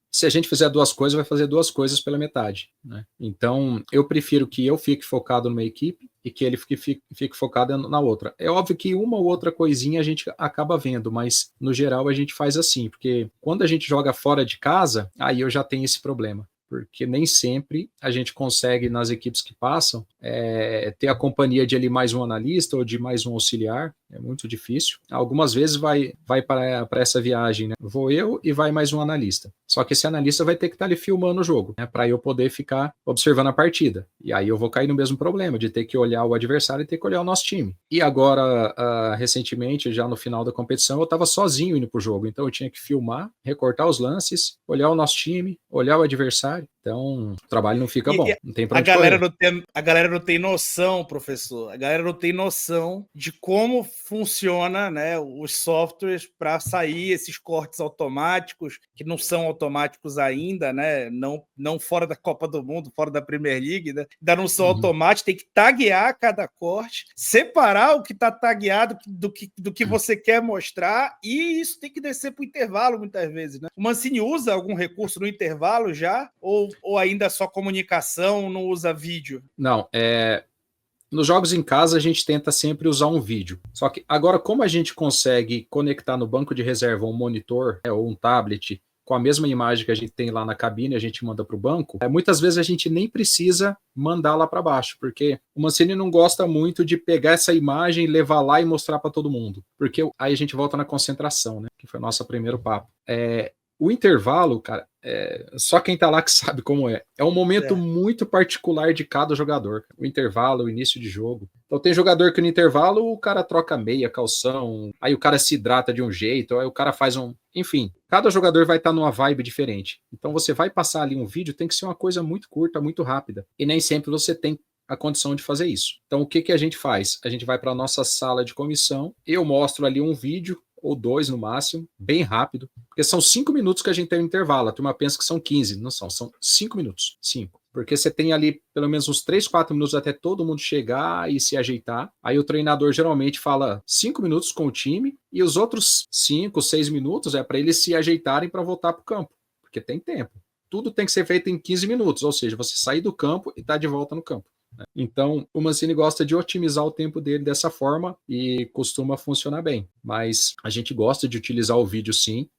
se a gente fizer duas coisas, vai fazer duas coisas pela metade, né? Então, eu prefiro que eu fique focado numa equipe e que ele fique focado na outra. É óbvio que uma ou outra coisinha a gente acaba vendo, mas no geral a gente faz assim, porque quando a gente joga fora de casa, aí eu já tenho esse problema. Porque nem sempre a gente consegue, nas equipes que passam, ter a companhia de ali mais um analista ou de mais um auxiliar. É muito difícil. Algumas vezes vai para essa viagem, né? Vou eu e vai mais um analista. Só que esse analista vai ter que estar ali filmando o jogo, né? Para eu poder ficar observando a partida. E aí eu vou cair no mesmo problema de ter que olhar o adversário e ter que olhar o nosso time. E agora, recentemente, já no final da competição, eu estava sozinho indo para o jogo. Então eu tinha que filmar, recortar os lances, olhar o nosso time, olhar o adversário. Então, o trabalho não fica bom. Não tem pra onde correr. A galera não tem noção, professor. A galera não tem noção de como funciona, né, os softwares para sair esses cortes automáticos, que não são automáticos ainda, né? Não fora da Copa do Mundo, fora da Premier League, né? Ainda não são automáticos, tem que taguear cada corte, separar o que está tagueado do que você quer mostrar, e isso tem que descer para o intervalo muitas vezes, né? O Mancini usa algum recurso no intervalo já? Ou ainda só comunicação, não usa vídeo? Não, nos jogos em casa a gente tenta sempre usar um vídeo. Só que agora, como a gente consegue conectar no banco de reserva um monitor, ou um tablet com a mesma imagem que a gente tem lá na cabine, a gente manda para o banco, muitas vezes a gente nem precisa mandar lá para baixo, porque o Mancini não gosta muito de pegar essa imagem, levar lá e mostrar para todo mundo, porque aí a gente volta na concentração, né? Que foi o nosso primeiro papo. O intervalo, cara, só quem tá lá que sabe como é. É um momento muito particular de cada jogador. O intervalo, o início de jogo. Então tem jogador que no intervalo o cara troca meia, calção, aí o cara se hidrata de um jeito, aí o cara faz um... Enfim, cada jogador vai estar numa vibe diferente. Então você vai passar ali um vídeo, tem que ser uma coisa muito curta, muito rápida. E nem sempre você tem a condição de fazer isso. Então o que a gente faz? A gente vai para a nossa sala de comissão, eu mostro ali um vídeo, ou dois no máximo, bem rápido, porque são 5 minutos que a gente tem no intervalo, a turma pensa que são 15, não são 5 minutos, 5, porque você tem ali pelo menos uns 3, 4 minutos até todo mundo chegar e se ajeitar, aí o treinador geralmente fala 5 minutos com o time, e os outros 5, 6 minutos é para eles se ajeitarem para voltar para o campo, porque tem tempo, tudo tem que ser feito em 15 minutos, ou seja, você sair do campo e tá de volta no campo. Então, o Mancini gosta de otimizar o tempo dele dessa forma e costuma funcionar bem. Mas a gente gosta de utilizar o vídeo sim.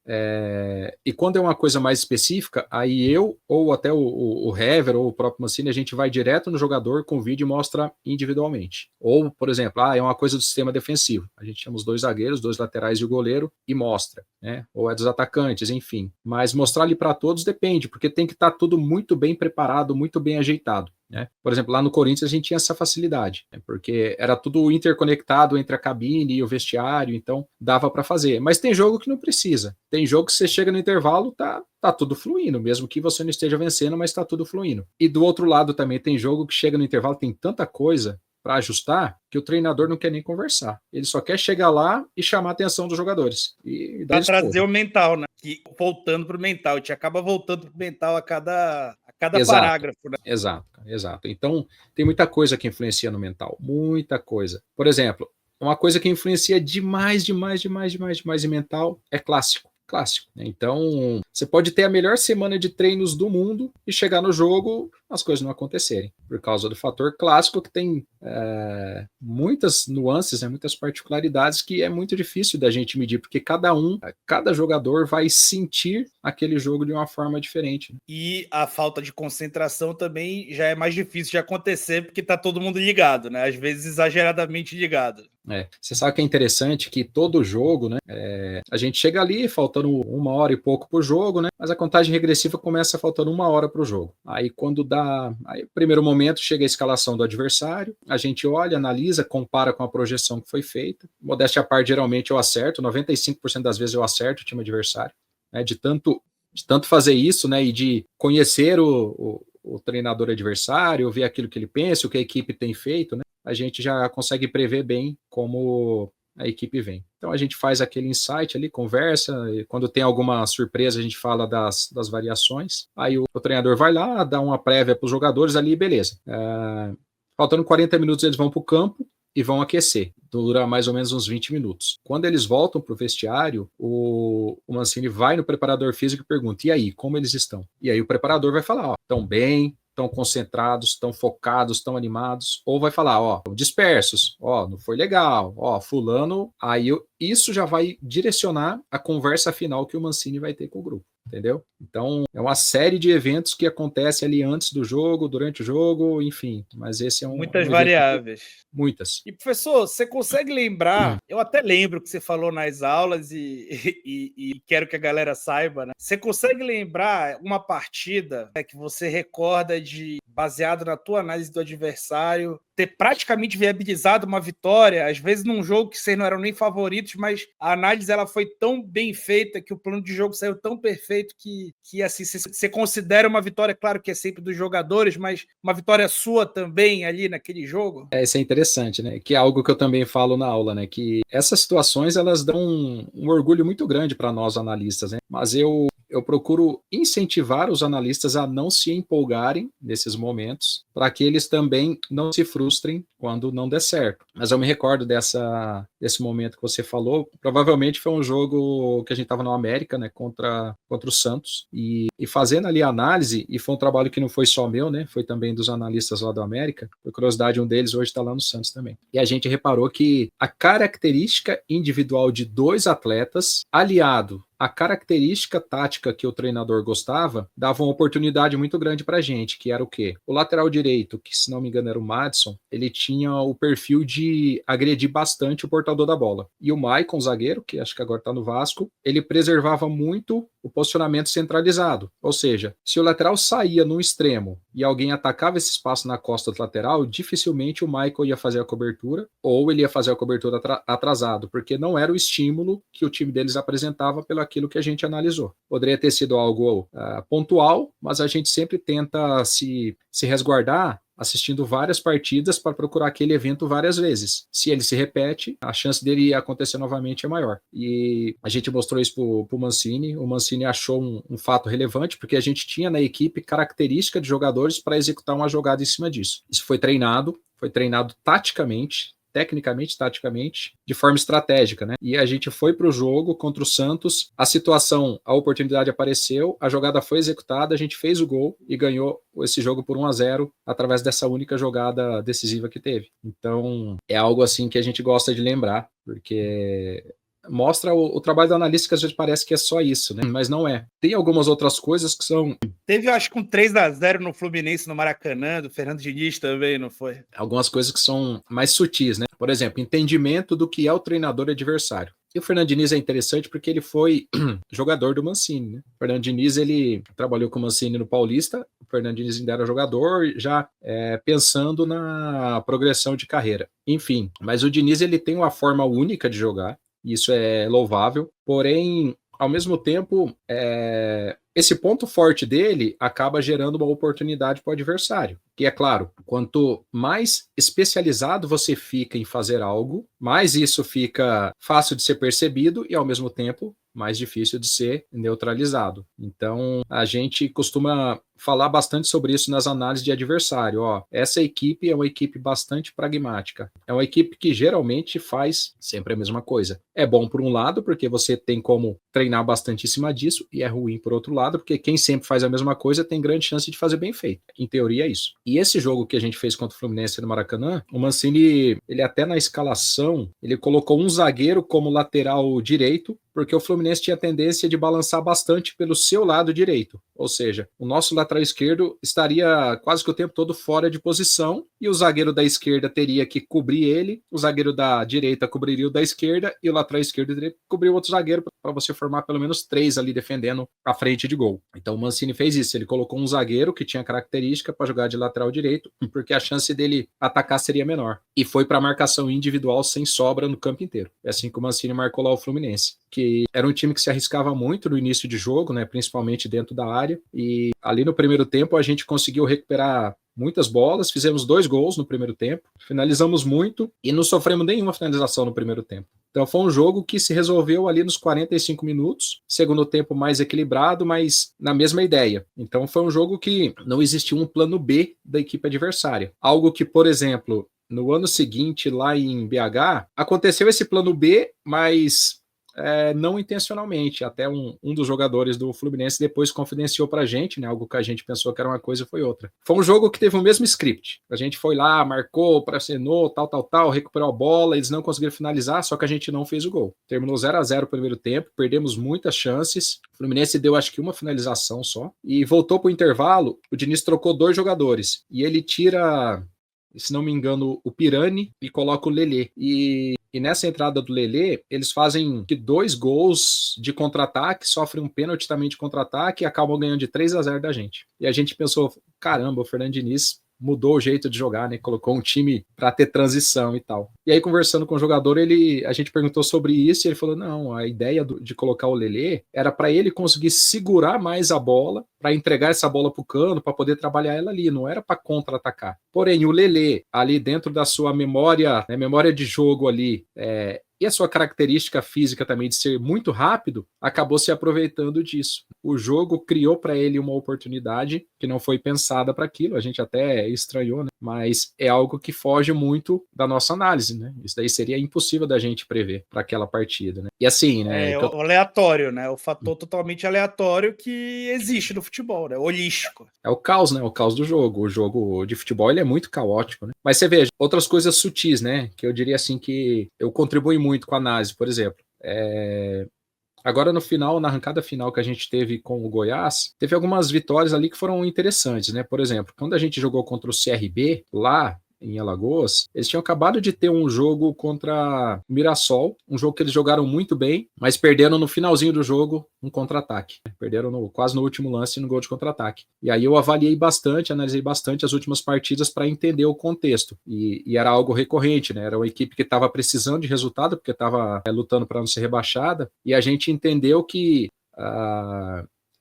E quando é uma coisa mais específica, aí eu, ou até o Hever, ou o próprio Mancini, a gente vai direto no jogador com o vídeo e mostra individualmente. Ou, por exemplo, é uma coisa do sistema defensivo. A gente chama os 2 zagueiros, 2 laterais e o goleiro e mostra, né? Ou é dos atacantes, enfim. Mas mostrar ali para todos depende, porque tem que estar tudo muito bem preparado, muito bem ajeitado. Por exemplo, lá no Corinthians a gente tinha essa facilidade, porque era tudo interconectado entre a cabine e o vestiário, então dava para fazer. Mas tem jogo que não precisa. Tem jogo que você chega no intervalo, tá tudo fluindo, mesmo que você não esteja vencendo, mas tá tudo fluindo. E do outro lado também tem jogo que chega no intervalo, tem tanta coisa para ajustar que o treinador não quer nem conversar. Ele só quer chegar lá e chamar a atenção dos jogadores. Para trazer o mental, né? E voltando para o mental, a gente acaba voltando para o mental a cada parágrafo, né? Exato. Então, tem muita coisa que influencia no mental. Muita coisa. Por exemplo, uma coisa que influencia demais em mental é clássico. clássico, né? Então, você pode ter a melhor semana de treinos do mundo e chegar no jogo, as coisas não acontecerem, por causa do fator clássico que tem muitas nuances, né, muitas particularidades que é muito difícil da gente medir, porque cada jogador vai sentir aquele jogo de uma forma diferente. E a falta de concentração também já é mais difícil de acontecer, porque tá todo mundo ligado, né? Às vezes exageradamente ligado. Você sabe que é interessante que todo jogo, né, a gente chega ali faltando 1 hora e pouco pro jogo, né, mas a contagem regressiva começa faltando 1 hora pro jogo. Aí quando primeiro momento chega a escalação do adversário, a gente olha, analisa, compara com a projeção que foi feita. Modéstia à parte, geralmente eu acerto, 95% das vezes eu acerto o time adversário, né, de tanto fazer isso, né, e de conhecer o treinador adversário, ver aquilo que ele pensa, o que a equipe tem feito, né, a gente já consegue prever bem como a equipe vem. Então a gente faz aquele insight ali, conversa, e quando tem alguma surpresa a gente fala das variações, aí o treinador vai lá, dá uma prévia para os jogadores ali, beleza. Faltando 40 minutos eles vão para o campo e vão aquecer, dura mais ou menos uns 20 minutos. Quando eles voltam para o vestiário, o Mancini vai no preparador físico e pergunta, e aí, como eles estão? E aí o preparador vai falar, estão bem, estão concentrados, estão focados, estão animados, ou vai falar, dispersos, não foi legal, fulano, aí isso já vai direcionar a conversa final que o Mancini vai ter com o grupo, entendeu? Então, é uma série de eventos que acontece ali antes do jogo, durante o jogo, enfim, mas esse é muitas um variáveis. Muitas. E, professor, você consegue lembrar, eu até lembro que você falou nas aulas e quero que a galera saiba, né? Você consegue lembrar uma partida que você recorda baseado na tua análise do adversário, ter praticamente viabilizado uma vitória, às vezes num jogo que vocês não eram nem favoritos, mas a análise ela foi tão bem feita, que o plano de jogo saiu tão perfeito que assim, você considera uma vitória, claro que é sempre dos jogadores, mas uma vitória sua também ali naquele jogo? Isso é interessante, né? Que é algo que eu também falo na aula, né? Que essas situações, elas dão um orgulho muito grande para nós analistas, né? Mas eu procuro incentivar os analistas a não se empolgarem nesses momentos, para que eles também não se frustrem quando não der certo. Mas eu me recordo desse momento que você falou, provavelmente foi um jogo que a gente estava no América, né, contra o Santos, e fazendo ali a análise, e foi um trabalho que não foi só meu, né, foi também dos analistas lá do América, por curiosidade, um deles hoje está lá no Santos também. E a gente reparou que a característica individual de 2 atletas, aliado a característica tática que o treinador gostava, dava uma oportunidade muito grande pra gente, que era o quê? O lateral direito, que se não me engano era o Madison, ele tinha o perfil de agredir bastante o portador da bola. E o Maicon, zagueiro, que acho que agora tá no Vasco, ele preservava muito o posicionamento centralizado. Ou seja, se o lateral saía no extremo e alguém atacava esse espaço na costa do lateral, dificilmente o Maicon ia fazer a cobertura, ou ele ia fazer a cobertura atrasado, porque não era o estímulo que o time deles apresentava pelo aquilo que a gente analisou. Poderia ter sido algo pontual, mas a gente sempre tenta se resguardar assistindo várias partidas para procurar aquele evento várias vezes. Se ele se repete, a chance dele acontecer novamente é maior. E a gente mostrou isso para o Mancini. O Mancini achou um fato relevante, porque a gente tinha na equipe característica de jogadores para executar uma jogada em cima disso. Isso foi treinado taticamente, tecnicamente, taticamente, de forma estratégica, né? E a gente foi para o jogo contra o Santos, a oportunidade apareceu, a jogada foi executada, a gente fez o gol e ganhou esse jogo por 1-0 através dessa única jogada decisiva que teve. Então, é algo assim que a gente gosta de lembrar, porque mostra o trabalho do analista, que às vezes parece que é só isso, né? Mas não é. Tem algumas outras coisas que são... Teve, eu acho que 3-0 no Fluminense, no Maracanã, do Fernando Diniz também, não foi? Algumas coisas que são mais sutis, né? Por exemplo, entendimento do que é o treinador adversário. E o Fernando Diniz é interessante porque ele foi jogador do Mancini, né? O Fernando Diniz, ele trabalhou com o Mancini no Paulista, o Fernando Diniz ainda era jogador, já pensando na progressão de carreira. Enfim, mas o Diniz, ele tem uma forma única de jogar, isso é louvável, porém, ao mesmo tempo, esse ponto forte dele acaba gerando uma oportunidade para o adversário. Que é claro, quanto mais especializado você fica em fazer algo, mais isso fica fácil de ser percebido e, ao mesmo tempo, mais difícil de ser neutralizado. Então, a gente costuma falar bastante sobre isso nas análises de adversário. Ó, essa equipe é uma equipe bastante pragmática. É uma equipe que geralmente faz sempre a mesma coisa. É bom por um lado, porque você tem como treinar bastante em cima disso, e é ruim por outro lado, porque quem sempre faz a mesma coisa tem grande chance de fazer bem feito. Em teoria é isso. E esse jogo que a gente fez contra o Fluminense no Maracanã, o Mancini, ele até na escalação, ele colocou um zagueiro como lateral direito, porque o Fluminense tinha tendência de balançar bastante pelo seu lado direito. Ou seja, o nosso lateral esquerdo estaria quase que o tempo todo fora de posição e o zagueiro da esquerda teria que cobrir ele, o zagueiro da direita cobriria o da esquerda e o lateral esquerdo teria que cobrir o outro zagueiro para você formar pelo menos 3 ali defendendo a frente de gol. Então o Mancini fez isso, ele colocou um zagueiro que tinha característica para jogar de lateral direito, porque a chance dele atacar seria menor. E foi para marcação individual sem sobra no campo inteiro. É assim que o Mancini marcou lá o Fluminense, que era um time que se arriscava muito no início de jogo, né, principalmente dentro da área, e ali no primeiro tempo a gente conseguiu recuperar muitas bolas, fizemos 2 gols no primeiro tempo, finalizamos muito e não sofremos nenhuma finalização no primeiro tempo. Então foi um jogo que se resolveu ali nos 45 minutos, segundo tempo mais equilibrado, mas na mesma ideia. Então foi um jogo que não existia um plano B da equipe adversária. Algo que, por exemplo, no ano seguinte, lá em BH, aconteceu esse plano B, mas não intencionalmente. Até um dos jogadores do Fluminense depois confidenciou pra gente, né? Algo que a gente pensou que era uma coisa, foi outra. Foi um jogo que teve o mesmo script. A gente foi lá, marcou, pressionou, tal, recuperou a bola, eles não conseguiram finalizar, só que a gente não fez o gol. Terminou 0-0 o primeiro tempo, perdemos muitas chances. O Fluminense deu acho que uma finalização só. E voltou pro intervalo, o Diniz trocou 2 jogadores. E ele tira, se não me engano, o Pirani e coloca o Lelê. E nessa entrada do Lelê, eles fazem 2 gols de contra-ataque, sofrem um pênalti também de contra-ataque e acabam ganhando de 3-0 da gente. E a gente pensou, caramba, o Fernando Diniz mudou o jeito de jogar, né? Colocou um time para ter transição e tal. E aí, conversando com o jogador, a gente perguntou sobre isso e ele falou, não, a ideia de colocar o Lelê era para ele conseguir segurar mais a bola, para entregar essa bola para o Cano, para poder trabalhar ela ali, não era para contra-atacar. Porém, o Lelê, ali dentro da sua memória, né, memória de jogo ali, e a sua característica física também de ser muito rápido, acabou se aproveitando disso. O jogo criou para ele uma oportunidade que não foi pensada para aquilo, a gente até estranhou, né? Mas é algo que foge muito da nossa análise, né? Isso daí seria impossível da gente prever para aquela partida, né? E assim, né? O aleatório, né? O fator totalmente aleatório que existe no futebol, né? Holístico. É o caos, né? O caos do jogo. O jogo de futebol ele é muito caótico, né? Mas você veja, outras coisas sutis, né? Que eu diria assim que eu contribuo muito com a análise, por exemplo. Agora no final, na arrancada final que a gente teve com o Goiás, teve algumas vitórias ali que foram interessantes, né? Por exemplo, quando a gente jogou contra o CRB lá em Alagoas, eles tinham acabado de ter um jogo contra o Mirassol, um jogo que eles jogaram muito bem, mas perderam no finalzinho do jogo um contra-ataque. Perderam quase no último lance no gol de contra-ataque. E aí eu avaliei bastante, analisei bastante as últimas partidas para entender o contexto. E era algo recorrente, né? Era uma equipe que estava precisando de resultado, porque estava lutando para não ser rebaixada, e a gente entendeu que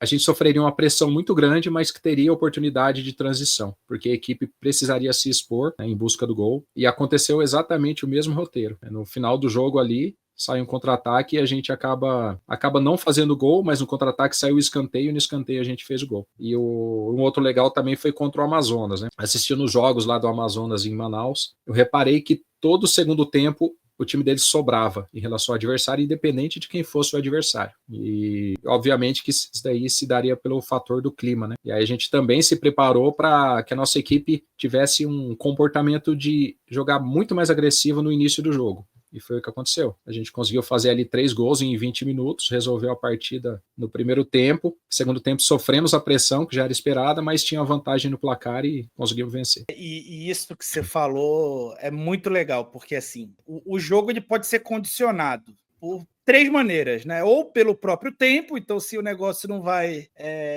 a gente sofreria uma pressão muito grande, mas que teria oportunidade de transição, porque a equipe precisaria se expor, né, em busca do gol, e aconteceu exatamente o mesmo roteiro. No final do jogo ali, sai um contra-ataque e a gente acaba não fazendo gol, mas no contra-ataque saiu o escanteio e no escanteio a gente fez o gol. E um outro legal também foi contra o Amazonas, né? Assistindo os jogos lá do Amazonas em Manaus, eu reparei que todo segundo tempo o time deles sobrava em relação ao adversário, independente de quem fosse o adversário. E, obviamente, que isso daí se daria pelo fator do clima, né? E aí a gente também se preparou para que a nossa equipe tivesse um comportamento de jogar muito mais agressivo no início do jogo. E foi o que aconteceu. A gente conseguiu fazer ali 3 gols em 20 minutos, resolveu a partida no primeiro tempo. Segundo tempo sofremos a pressão, que já era esperada, mas tinha vantagem no placar e conseguimos vencer. E isso que você falou é muito legal, porque assim, o jogo ele pode ser condicionado por 3 maneiras, né? Ou pelo próprio tempo, então se o negócio não vai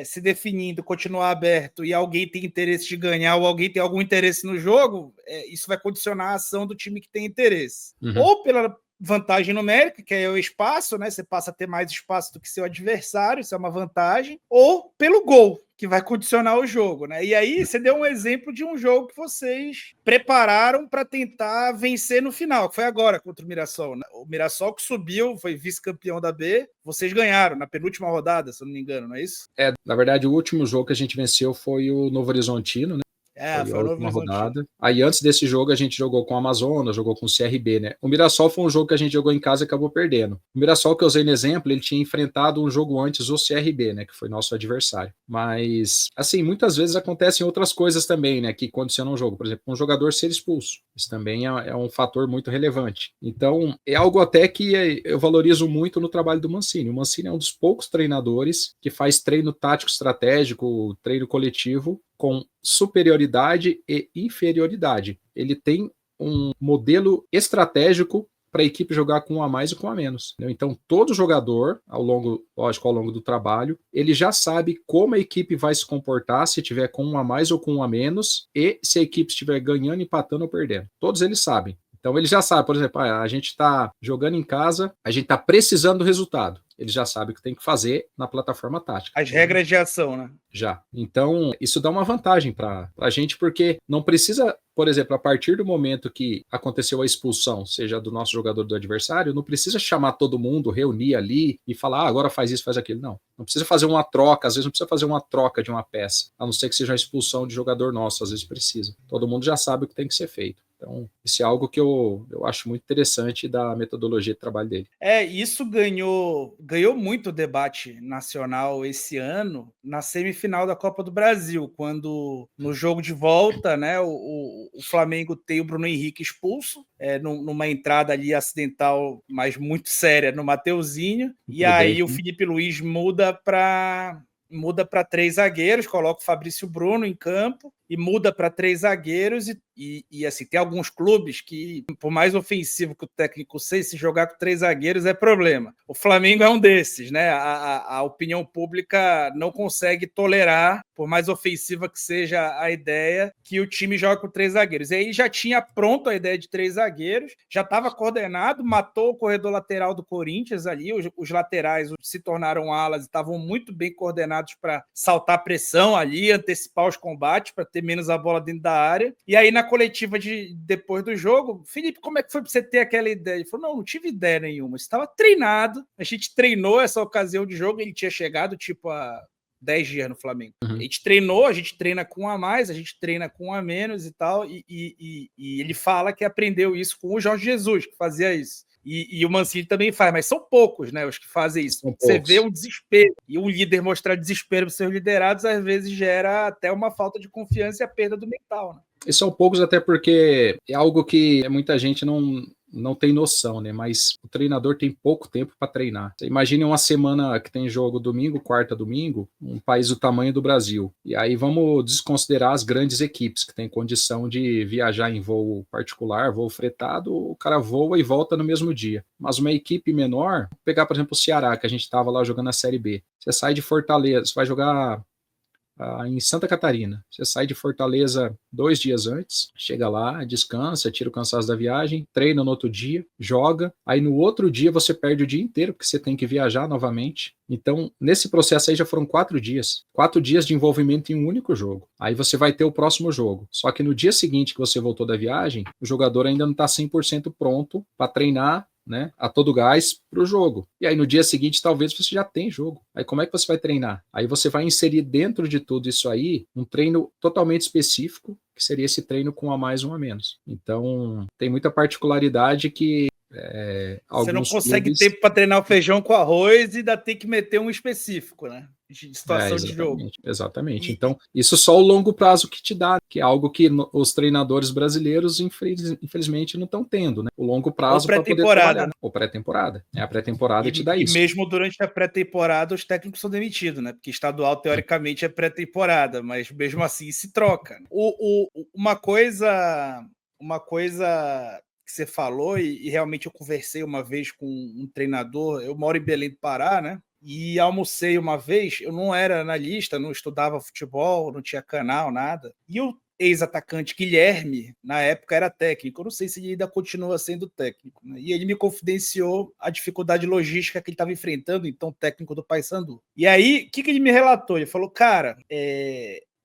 se definindo, continuar aberto e alguém tem interesse de ganhar ou alguém tem algum interesse no jogo, isso vai condicionar a ação do time que tem interesse. Uhum. Ou pela vantagem numérica, que é o espaço, né? Você passa a ter mais espaço do que seu adversário, isso é uma vantagem. Ou pelo gol, que vai condicionar o jogo, né? E aí você deu um exemplo de um jogo que vocês prepararam para tentar vencer no final, que foi agora contra o Mirassol, né? O Mirassol que subiu, foi vice-campeão da B, vocês ganharam na penúltima rodada, se eu não me engano, não é isso? Na verdade, o último jogo que a gente venceu foi o Novo Horizontino, né? Foi a o Novo última Horizontino. rodada. Aí antes desse jogo a gente jogou com o Amazonas, jogou com o CRB, né? O Mirassol foi um jogo que a gente jogou em casa e acabou perdendo. O Mirassol que eu usei no exemplo, ele tinha enfrentado um jogo antes o CRB, né? Que foi nosso adversário. Mas, assim, muitas vezes acontecem outras coisas também, né? Que condicionam o jogo. Por exemplo, um jogador ser expulso. Isso também é um fator muito relevante. Então, é algo até que eu valorizo muito no trabalho do Mancini. O Mancini é um dos poucos treinadores que faz treino tático estratégico, treino coletivo, com superioridade e inferioridade. Ele tem um modelo estratégico para a equipe jogar com um a mais e com um a menos. Então, todo jogador, ao longo do trabalho, ele já sabe como a equipe vai se comportar se tiver com um a mais ou com um a menos e se a equipe estiver ganhando, empatando ou perdendo. Todos eles sabem. Então, ele já sabe, por exemplo, a gente está jogando em casa, a gente está precisando do resultado. Ele já sabe o que tem que fazer na plataforma tática. As regras de ação, né? Já. Então, isso dá uma vantagem para a gente, porque não precisa, por exemplo, a partir do momento que aconteceu a expulsão, seja do nosso jogador do adversário, não precisa chamar todo mundo, reunir ali e falar, agora faz isso, faz aquilo. Não. Não precisa fazer uma troca, às vezes não precisa fazer uma troca de uma peça, a não ser que seja a expulsão de jogador nosso, às vezes precisa. Todo mundo já sabe o que tem que ser feito. Então, isso é algo que eu acho muito interessante da metodologia de trabalho dele. Isso ganhou muito debate nacional esse ano, na semifinal da Copa do Brasil, quando no jogo de volta, né, o Flamengo tem o Bruno Henrique expulso, numa entrada ali acidental, mas muito séria, no Mateuzinho, e aí o Felipe Luiz muda para 3 zagueiros, coloca o Fabrício Bruno em campo e muda para 3 zagueiros e assim, tem alguns clubes que, por mais ofensivo que o técnico seja, se jogar com 3 zagueiros é problema. O Flamengo é um desses, né? A opinião pública não consegue tolerar, por mais ofensiva que seja a ideia, que o time joga com 3 zagueiros. E aí já tinha pronto a ideia de 3 zagueiros, já estava coordenado, matou o corredor lateral do Corinthians ali, os laterais se tornaram alas e estavam muito bem coordenados para saltar pressão ali, antecipar os combates, para ter menos a bola dentro da área. E aí, na coletiva depois do jogo, Felipe, como é que foi para você ter aquela ideia? Ele falou, não tive ideia nenhuma, estava treinado, a gente treinou essa ocasião de jogo, ele tinha chegado tipo há 10 dias no Flamengo. Uhum. A gente treinou, a gente treina com um a mais, a gente treina com um a menos e tal, e ele fala que aprendeu isso com o Jorge Jesus, que fazia isso. E o Mancini também faz, mas são poucos, né, os que fazem isso. Você vê um desespero, e um líder mostrar desespero para os seus liderados, às vezes gera até uma falta de confiança e a perda do mental, né? E são poucos até porque é algo que muita gente não tem noção, né? Mas o treinador tem pouco tempo para treinar. Você imagine uma semana que tem jogo domingo, quarta, domingo, um país do tamanho do Brasil. E aí vamos desconsiderar as grandes equipes que têm condição de viajar em voo particular, voo fretado, o cara voa e volta no mesmo dia. Mas uma equipe menor, vou pegar, por exemplo, o Ceará, que a gente estava lá jogando a Série B. Você sai de Fortaleza, você vai jogar em Santa Catarina. Você sai de Fortaleza 2 dias antes, chega lá, descansa, tira o cansaço da viagem, treina no outro dia, joga, aí no outro dia você perde o dia inteiro, porque você tem que viajar novamente. Então, nesse processo aí já foram 4 dias. 4 dias de envolvimento em um único jogo. Aí você vai ter o próximo jogo. Só que no dia seguinte que você voltou da viagem, o jogador ainda não está 100% pronto para treinar, né, a todo gás para o jogo. E aí no dia seguinte talvez você já tem jogo. Aí como é que você vai treinar? Aí você vai inserir dentro de tudo isso aí um treino totalmente específico, que seria esse treino com um a mais, um a menos. Então tem muita particularidade que você não consegue tempo para treinar o feijão com arroz e ainda tem que meter um específico, né? De situação de jogo. Exatamente. Então, isso só o longo prazo que te dá, que é algo que os treinadores brasileiros, infelizmente, não estão tendo, né? O longo prazo para poder trabalhar. Ou pré-temporada. A pré-temporada te dá isso. E mesmo durante a pré-temporada, os técnicos são demitidos, né? Porque estadual, teoricamente, é pré-temporada, mas mesmo assim se troca. Uma coisa que você falou, e realmente eu conversei uma vez com um treinador, eu moro em Belém do Pará, né? E almocei uma vez, eu não era analista, não estudava futebol, não tinha canal, nada. E ex-atacante Guilherme, na época era técnico, eu não sei se ele ainda continua sendo técnico, né? E ele me confidenciou a dificuldade logística que ele estava enfrentando, então técnico do Paysandu. E aí, o que ele me relatou? Ele falou, cara,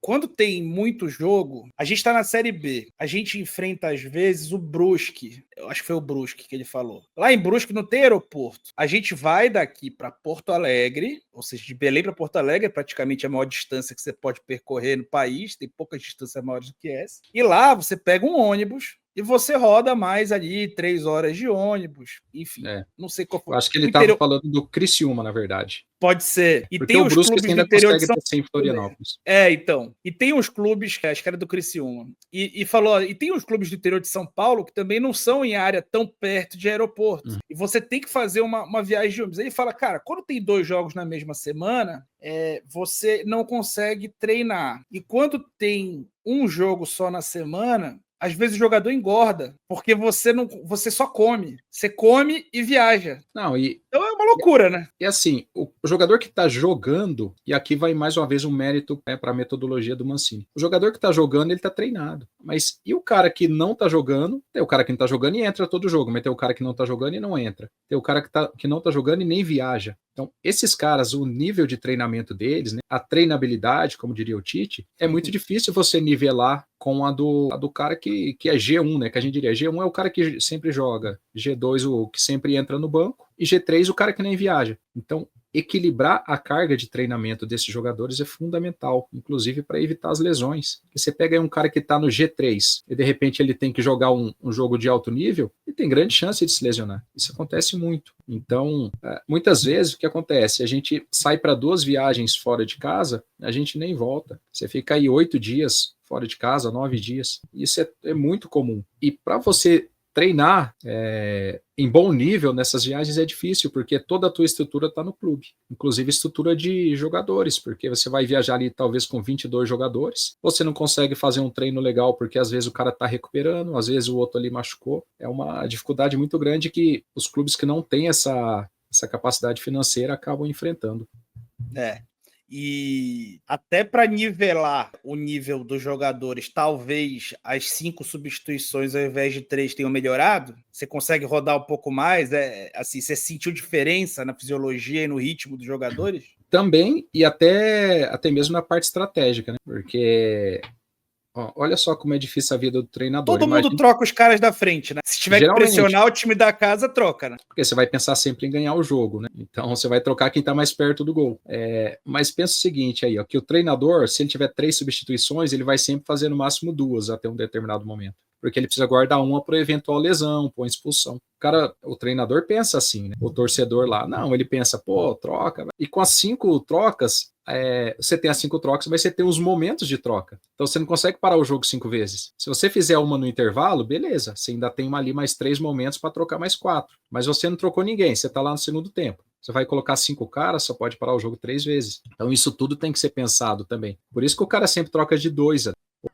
quando tem muito jogo, a gente tá na Série B, a gente enfrenta às vezes o Brusque, eu acho que foi o Brusque que ele falou. Lá em Brusque não tem aeroporto. A gente vai daqui para Porto Alegre, ou seja, de Belém para Porto Alegre, é praticamente a maior distância que você pode percorrer no país, tem poucas distâncias maiores do que essa. E lá você pega um ônibus e você roda mais ali 3 horas de ônibus, enfim, não sei qual foi. Eu acho que ele estava falando do Criciúma, na verdade. Pode ser. E porque tem o os Brusque clubes do ainda interior consegue de São descer em Florianópolis. então. E tem os clubes, acho que era do Criciúma, e falou, e tem os clubes do interior de São Paulo que também não são em área tão perto de aeroporto. E você tem que fazer uma viagem de ônibus. Ele fala, cara, quando tem 2 jogos na mesma semana, você não consegue treinar. E quando tem um jogo só na semana, às vezes o jogador engorda, porque você só come. Você come e viaja. Então é uma loucura, né? E assim, o jogador que está jogando, e aqui vai mais uma vez um mérito para a metodologia do Mancini. O jogador que está jogando, ele está treinado. Mas e o cara que não está jogando? Tem o cara que não está jogando e entra todo jogo, mas tem o cara que não está jogando e não entra. Tem o cara que não está jogando e nem viaja. Então, esses caras, o nível de treinamento deles, né, a treinabilidade, como diria o Tite, é muito difícil você nivelar com a do cara que é G1, né? Que a gente diria, G1 é o cara que sempre joga, G2 o que sempre entra no banco, e G3 o cara que nem viaja. Então, equilibrar a carga de treinamento desses jogadores é fundamental, inclusive para evitar as lesões. Porque você pega aí um cara que está no G3 e de repente ele tem que jogar um jogo de alto nível, e tem grande chance de se lesionar. Isso acontece muito. Então, muitas vezes o que acontece? A gente sai para 2 viagens fora de casa, a gente nem volta. Você fica aí 8 dias fora de casa, 9 dias. Isso é muito comum. E para você treinar em bom nível nessas viagens é difícil, porque toda a tua estrutura está no clube, inclusive estrutura de jogadores, porque você vai viajar ali talvez com 22 jogadores, você não consegue fazer um treino legal porque às vezes o cara está recuperando, às vezes o outro ali machucou. É uma dificuldade muito grande que os clubes que não têm essa capacidade financeira acabam enfrentando. E até para nivelar o nível dos jogadores, talvez as 5 substituições ao invés de 3 tenham melhorado. Você consegue rodar um pouco mais? Assim, você sentiu diferença na fisiologia e no ritmo dos jogadores? Também, e até mesmo na parte estratégica, né? Porque olha só como é difícil a vida do treinador. Todo mundo troca os caras da frente, né? Se tiver que pressionar, o time da casa troca, né? Porque você vai pensar sempre em ganhar o jogo, né? Então você vai trocar quem está mais perto do gol. Mas pensa o seguinte aí, ó, que o treinador, se ele tiver 3 substituições, ele vai sempre fazer no máximo 2 até um determinado momento. Porque ele precisa guardar uma para eventual lesão, para expulsão. O treinador pensa assim, né? O torcedor lá, não, ele pensa, troca. E com as 5 trocas, você tem as 5 trocas, mas você tem os momentos de troca. Então você não consegue parar o jogo 5 vezes. Se você fizer uma no intervalo, beleza, você ainda tem ali mais 3 momentos para trocar mais 4. Mas você não trocou ninguém, você está lá no segundo tempo. Você vai colocar 5 caras, só pode parar o jogo 3 vezes. Então isso tudo tem que ser pensado também. Por isso que o cara sempre troca de 2,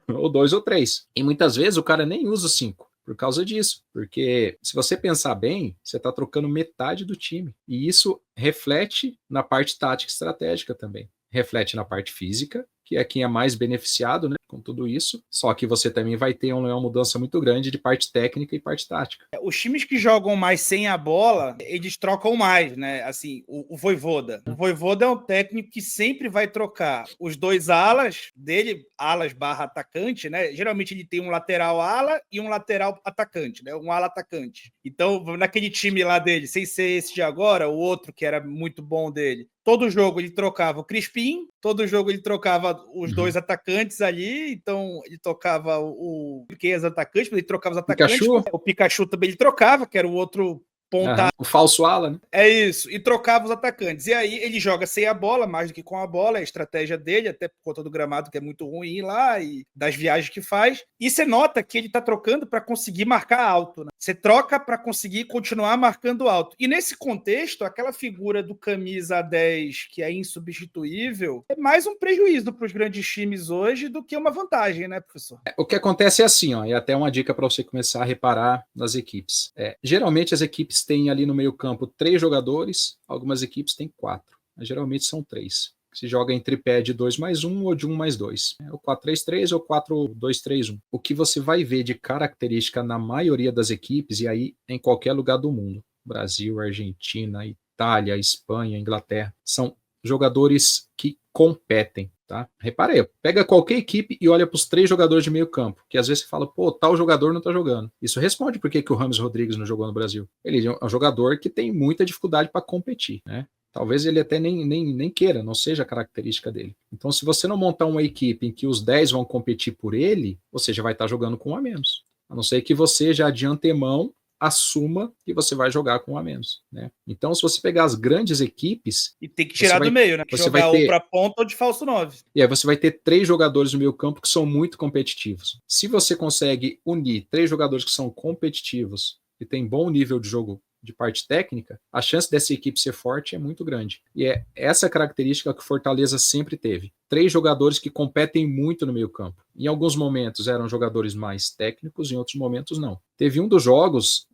ou 2 ou 3. E muitas vezes o cara nem usa os 5. Por causa disso, porque se você pensar bem, você está trocando metade do time, e isso reflete na parte tática e estratégica também, reflete na parte física, que é quem é mais beneficiado, né, com tudo isso, só que você também vai ter uma mudança muito grande de parte técnica e parte tática. Os times que jogam mais sem a bola, eles trocam mais, né? Assim, o Vojvoda. O Vojvoda é um técnico que sempre vai trocar os 2 alas dele, alas barra atacante, né? Geralmente ele tem um lateral ala e um lateral atacante, né? Um ala atacante. Então, naquele time lá dele, sem ser esse de agora, o outro que era muito bom dele, todo jogo ele trocava o Crispim, todo jogo ele trocava os 2 atacantes ali, então ele tocava o atacante, mas ele trocava os atacantes. Pikachu? O Pikachu também ele trocava, que era o outro ponta. O falso ala, né? É isso, e trocava os atacantes. E aí ele joga sem a bola, mais do que com a bola, é a estratégia dele, até por conta do gramado que é muito ruim lá e das viagens que faz. E você nota que ele tá trocando para conseguir marcar alto, né? Você troca para conseguir continuar marcando alto. E nesse contexto, aquela figura do camisa 10, que é insubstituível, é mais um prejuízo para os grandes times hoje do que uma vantagem, né, professor? O que acontece é assim, ó, e até uma dica para você começar a reparar nas equipes. Geralmente as equipes têm ali no meio campo 3 jogadores, algumas equipes têm 4, mas geralmente são 3. Se joga em tripé de 2+1 ou de 1+2. É o 4-3-3 ou 4-2-3-1. O que você vai ver de característica na maioria das equipes, e aí em qualquer lugar do mundo, Brasil, Argentina, Itália, Espanha, Inglaterra, são jogadores que competem. Tá? Repara aí, pega qualquer equipe e olha para os 3 jogadores de meio campo, que às vezes você fala, pô, tal jogador não está jogando. Isso responde por que o Rames Rodrigues não jogou no Brasil. Ele é um jogador que tem muita dificuldade para competir, né? Talvez ele até nem queira, não seja a característica dele. Então, se você não montar uma equipe em que os 10 vão competir por ele, você já vai estar jogando com um a menos. A não ser que você já de antemão assuma que você vai jogar com um a menos. Né? Então, se você pegar as grandes equipes... E tem que tirar do meio, né? Você jogar vai ter, ou para ponta ou de falso 9. E aí você vai ter 3 jogadores no meio campo que são muito competitivos. Se você consegue unir 3 jogadores que são competitivos e tem bom nível de jogo de parte técnica, a chance dessa equipe ser forte é muito grande. E é essa característica que o Fortaleza sempre teve. 3 jogadores que competem muito no meio campo. Em alguns momentos eram jogadores mais técnicos, em outros momentos não. Teve um dos jogos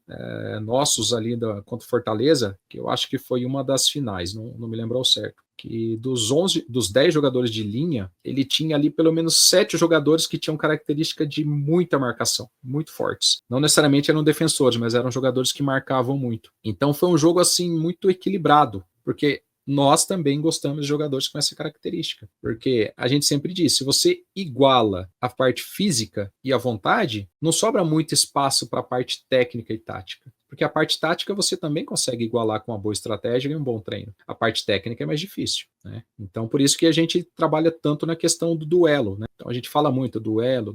nossos ali contra o Fortaleza, que eu acho que foi uma das finais, não me lembro ao certo, que dos 10 jogadores de linha, ele tinha ali pelo menos 7 jogadores que tinham característica de muita marcação, muito fortes. Não necessariamente eram defensores, mas eram jogadores que marcavam muito. Então foi um jogo assim muito equilibrado, porque nós também gostamos de jogadores com essa característica, porque a gente sempre diz, se você iguala a parte física e a vontade, não sobra muito espaço para a parte técnica e tática. Porque a parte tática você também consegue igualar com uma boa estratégia e um bom treino. A parte técnica é mais difícil. Né? Então, por isso que a gente trabalha tanto na questão do duelo. Né? Então, a gente fala muito duelo,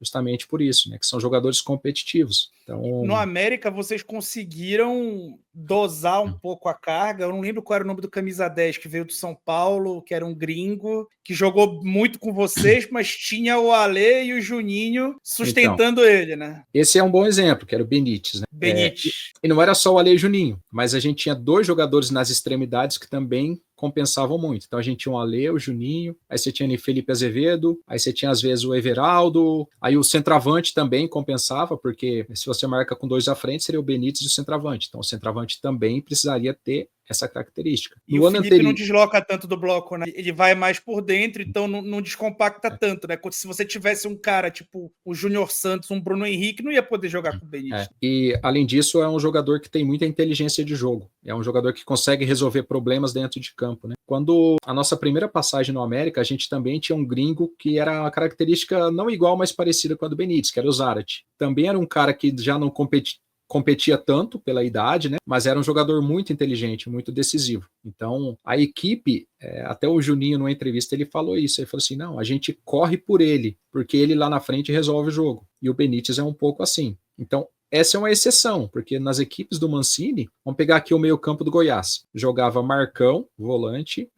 justamente por isso, né? Que são jogadores competitivos. Então, no América, vocês conseguiram dosar um pouco a carga. Eu não lembro qual era o nome do camisa 10 que veio do São Paulo, que era um gringo, que jogou muito com vocês, mas tinha o Ale e o Juninho sustentando ele, né? Esse é um bom exemplo, que era o Benítez. Né? E não era só o Ale e o Juninho, mas a gente tinha 2 jogadores nas extremidades que também compensavam muito. Então a gente tinha o Ale, o Juninho, aí você tinha o Felipe Azevedo, aí você tinha às vezes o Everaldo, aí o centroavante também compensava, porque se você marca com 2 à frente, seria o Benítez e o centroavante. Então o centroavante também precisaria ter essa característica. E o Felipe não desloca tanto do bloco, né? Ele vai mais por dentro, então não descompacta tanto, né? Se você tivesse um cara tipo o Júnior Santos, um Bruno Henrique, não ia poder jogar com o Benítez. E, além disso, é um jogador que tem muita inteligência de jogo. É um jogador que consegue resolver problemas dentro de campo, né? Quando a nossa primeira passagem no América, a gente também tinha um gringo que era uma característica não igual, mas parecida com a do Benítez, que era o Zarate. Também era um cara que já não competia tanto pela idade, né? Mas era um jogador muito inteligente, muito decisivo. Então, a equipe, até o Juninho, numa entrevista, ele falou isso. Ele falou assim, não, a gente corre por ele, porque ele lá na frente resolve o jogo. E o Benítez é um pouco assim. Então, essa é uma exceção, porque nas equipes do Mancini, vamos pegar aqui o meio-campo do Goiás. Jogava Marcão, volante,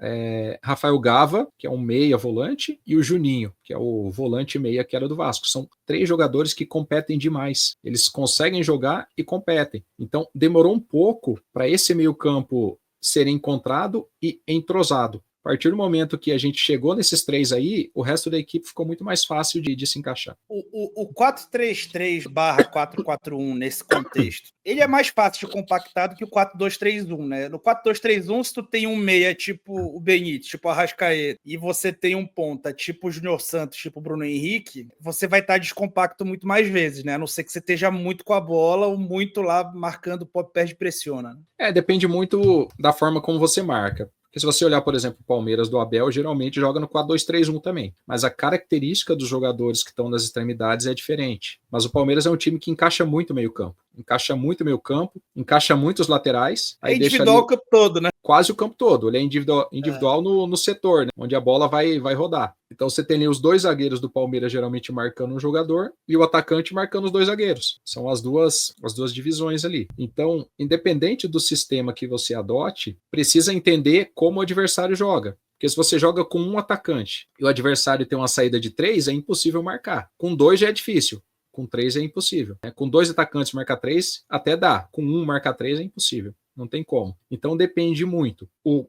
Rafael Gava, que é um meia volante, e o Juninho, que é o volante meia que era do Vasco. São 3 jogadores que competem demais. Eles conseguem jogar e competem. Então, demorou um pouco para esse meio-campo ser encontrado e entrosado. A partir do momento que a gente chegou nesses 3 aí, o resto da equipe ficou muito mais fácil de se encaixar. O 4-3-3/4-4-1 nesse contexto, ele é mais fácil de compactar do que o 4-2-3-1, né? No 4-2-3-1, se tu tem um meia tipo o Benítez, tipo o Arrascaeta, e você tem um ponta tipo o Júnior Santos, tipo o Bruno Henrique, você vai estar descompacto muito mais vezes, né? A não ser que você esteja muito com a bola ou muito lá marcando o pop perde e pressiona. Depende muito da forma como você marca. Porque se você olhar, por exemplo, o Palmeiras do Abel, geralmente joga no 4-2-3-1 também. Mas a característica dos jogadores que estão nas extremidades é diferente. Mas o Palmeiras é um time que encaixa muito o meio-campo. Encaixa muito o meio-campo, encaixa muito os laterais. Aí individual o campo todo, né? Quase o campo todo. Ele é individual no setor, né? Onde a bola vai rodar. Então você tem ali os 2 zagueiros do Palmeiras geralmente marcando um jogador e o atacante marcando os 2 zagueiros. São as duas divisões ali. Então, independente do sistema que você adote, precisa entender como o adversário joga. Porque se você joga com um atacante e o adversário tem uma saída de 3, é impossível marcar. Com 2 já é difícil. Com 3 é impossível. Com 2 atacantes marcar 3 até dá. Com 1 marcar 3 é impossível. Não tem como. Então depende muito. O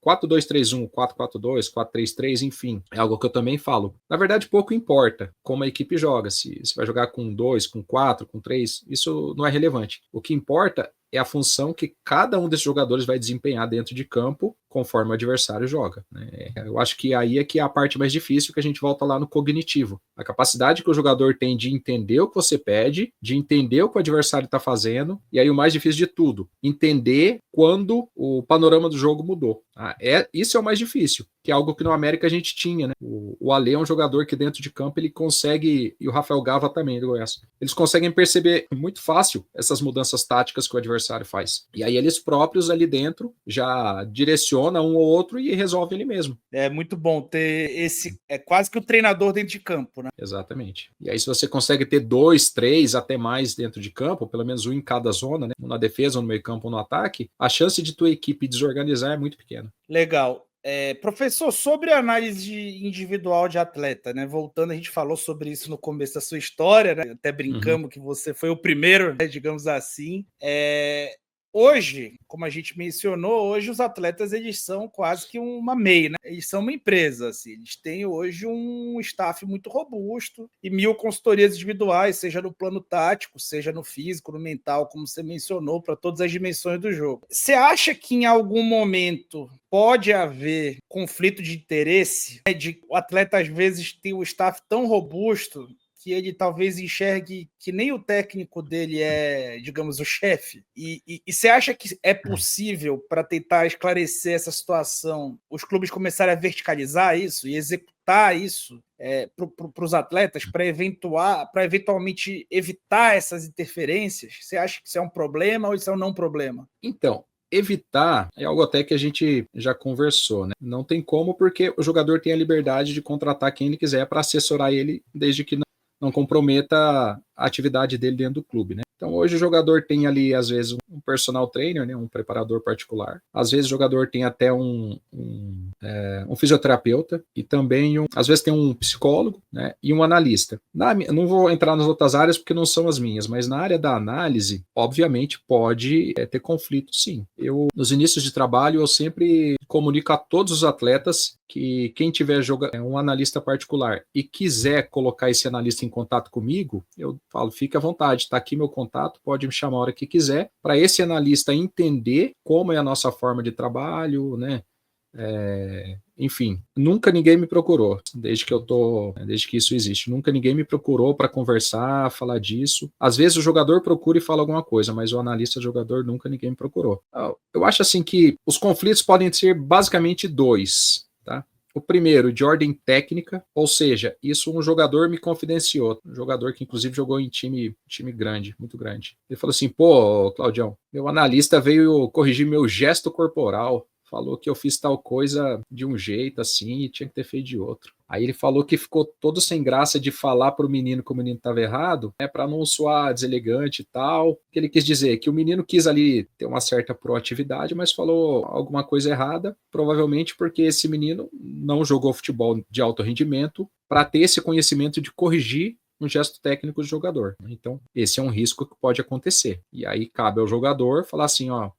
4-2-3-1, 4-4-2, 4-3-3, enfim, é algo que eu também falo. Na verdade, pouco importa como a equipe joga. Se vai jogar com 2, com 4, com 3, isso não é relevante. O que importa é a função que cada um desses jogadores vai desempenhar dentro de campo conforme o adversário joga, né? Eu acho que aí é que é a parte mais difícil, que a gente volta lá no cognitivo. A capacidade que o jogador tem de entender o que você pede, de entender o que o adversário está fazendo, e aí o mais difícil de tudo, entender quando o panorama do jogo mudou. Isso é o mais difícil, que é algo que no América a gente tinha, né? O Ale é um jogador que dentro de campo ele consegue, e o Rafael Gava também, do Goiás, eles conseguem perceber muito fácil essas mudanças táticas que o adversário faz. E aí eles próprios ali dentro já direcionam um ou outro e resolvem ele mesmo. É muito bom ter esse... É quase que o treinador dentro de campo, né? Exatamente. E aí se você consegue ter 2, 3, até mais dentro de campo, pelo menos um em cada zona, né? Um na defesa, um no meio campo, um no ataque, a chance de tua equipe desorganizar é muito pequena. Legal. Professor, sobre a análise individual de atleta, né? Voltando, a gente falou sobre isso no começo da sua história, né? Até brincamos que você foi o primeiro, né, digamos assim. Hoje, como a gente mencionou, hoje os atletas eles são quase que uma MEI, né? Eles são uma empresa, assim. Eles têm hoje um staff muito robusto e 1000 consultorias individuais, seja no plano tático, seja no físico, no mental, como você mencionou, para todas as dimensões do jogo. Você acha que em algum momento pode haver conflito de interesse, né? De o atleta às vezes ter o staff tão robusto que ele talvez enxergue que nem o técnico dele é, digamos, o chefe? E você acha que é possível, para tentar esclarecer essa situação, os clubes começarem a verticalizar isso e executar isso para os atletas, para eventualmente evitar essas interferências? Você acha que isso é um problema ou isso é um não problema? Então, evitar é algo até que a gente já conversou, né? Não tem como, porque o jogador tem a liberdade de contratar quem ele quiser para assessorar ele, desde que não comprometa a atividade dele dentro do clube, né? Então hoje o jogador tem ali, às vezes, um personal trainer, né, um preparador particular. Às vezes o jogador tem até um fisioterapeuta e também, às vezes tem um psicólogo, né, e um analista. Não vou entrar nas outras áreas porque não são as minhas, mas na área da análise, obviamente, pode ter conflito, sim. Nos inícios de trabalho, eu sempre comunico a todos os atletas que quem tiver um analista particular e quiser colocar esse analista em contato comigo, eu falo, fique à vontade, está aqui meu contato, pode me chamar a hora que quiser, para esse analista entender como é a nossa forma de trabalho, né? Enfim, nunca ninguém me procurou, desde que isso existe, nunca ninguém me procurou para conversar, falar disso. Às vezes o jogador procura e fala alguma coisa, mas o analista jogador nunca ninguém me procurou. Eu acho assim que os conflitos podem ser basicamente 2, tá? O primeiro, de ordem técnica, ou seja, isso um jogador me confidenciou, um jogador que inclusive jogou em time grande, muito grande. Ele falou assim, pô, Claudião, meu analista veio corrigir meu gesto corporal, falou que eu fiz tal coisa de um jeito assim e tinha que ter feito de outro. Aí ele falou que ficou todo sem graça de falar para o menino que o menino estava errado, né, para não soar deselegante e tal. O que ele quis dizer? Que o menino quis ali ter uma certa proatividade, mas falou alguma coisa errada, provavelmente porque esse menino não jogou futebol de alto rendimento para ter esse conhecimento de corrigir um gesto técnico do jogador. Então, esse é um risco que pode acontecer. E aí cabe ao jogador falar assim, ó,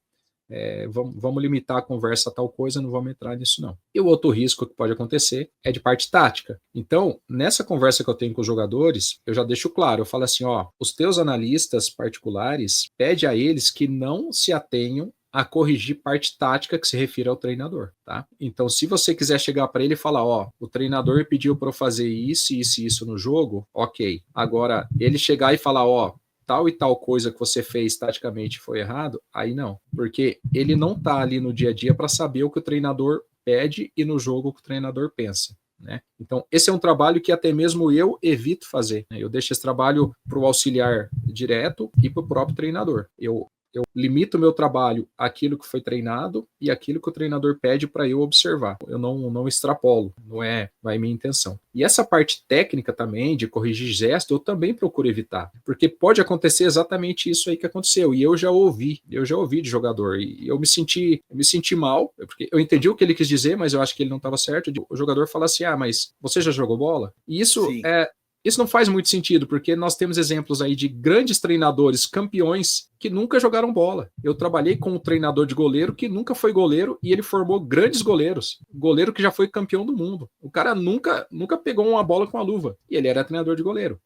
vamos limitar a conversa a tal coisa, não vamos entrar nisso não. E o outro risco que pode acontecer é de parte tática. Então, nessa conversa que eu tenho com os jogadores, eu já deixo claro, eu falo assim, ó, os teus analistas particulares, pede a eles que não se atenham a corrigir parte tática que se refere ao treinador, tá? Então, se você quiser chegar para ele e falar, ó, o treinador pediu para eu fazer isso, isso e isso no jogo, ok. Agora, ele chegar e falar, ó, tal e tal coisa que você fez taticamente foi errado, aí não. Porque ele não tá ali no dia a dia para saber o que o treinador pede e no jogo o que o treinador pensa. Né? Então, esse é um trabalho que até mesmo eu evito fazer. Né? Eu deixo esse trabalho para o auxiliar direto e para o próprio treinador. Eu limito o meu trabalho àquilo que foi treinado e àquilo que o treinador pede para eu observar. Eu não extrapolo, não é minha intenção. E essa parte técnica também, de corrigir gesto, eu também procuro evitar, porque pode acontecer exatamente isso aí que aconteceu, e eu já ouvi de jogador, e eu me senti mal, porque eu entendi o que ele quis dizer, mas eu acho que ele não estava certo. O jogador fala assim, mas você já jogou bola? E isso não faz muito sentido, porque nós temos exemplos aí de grandes treinadores campeões que nunca jogaram bola. Eu trabalhei com um treinador de goleiro que nunca foi goleiro e ele formou grandes goleiros. Goleiro que já foi campeão do mundo. O cara nunca pegou uma bola com a luva. E ele era treinador de goleiro.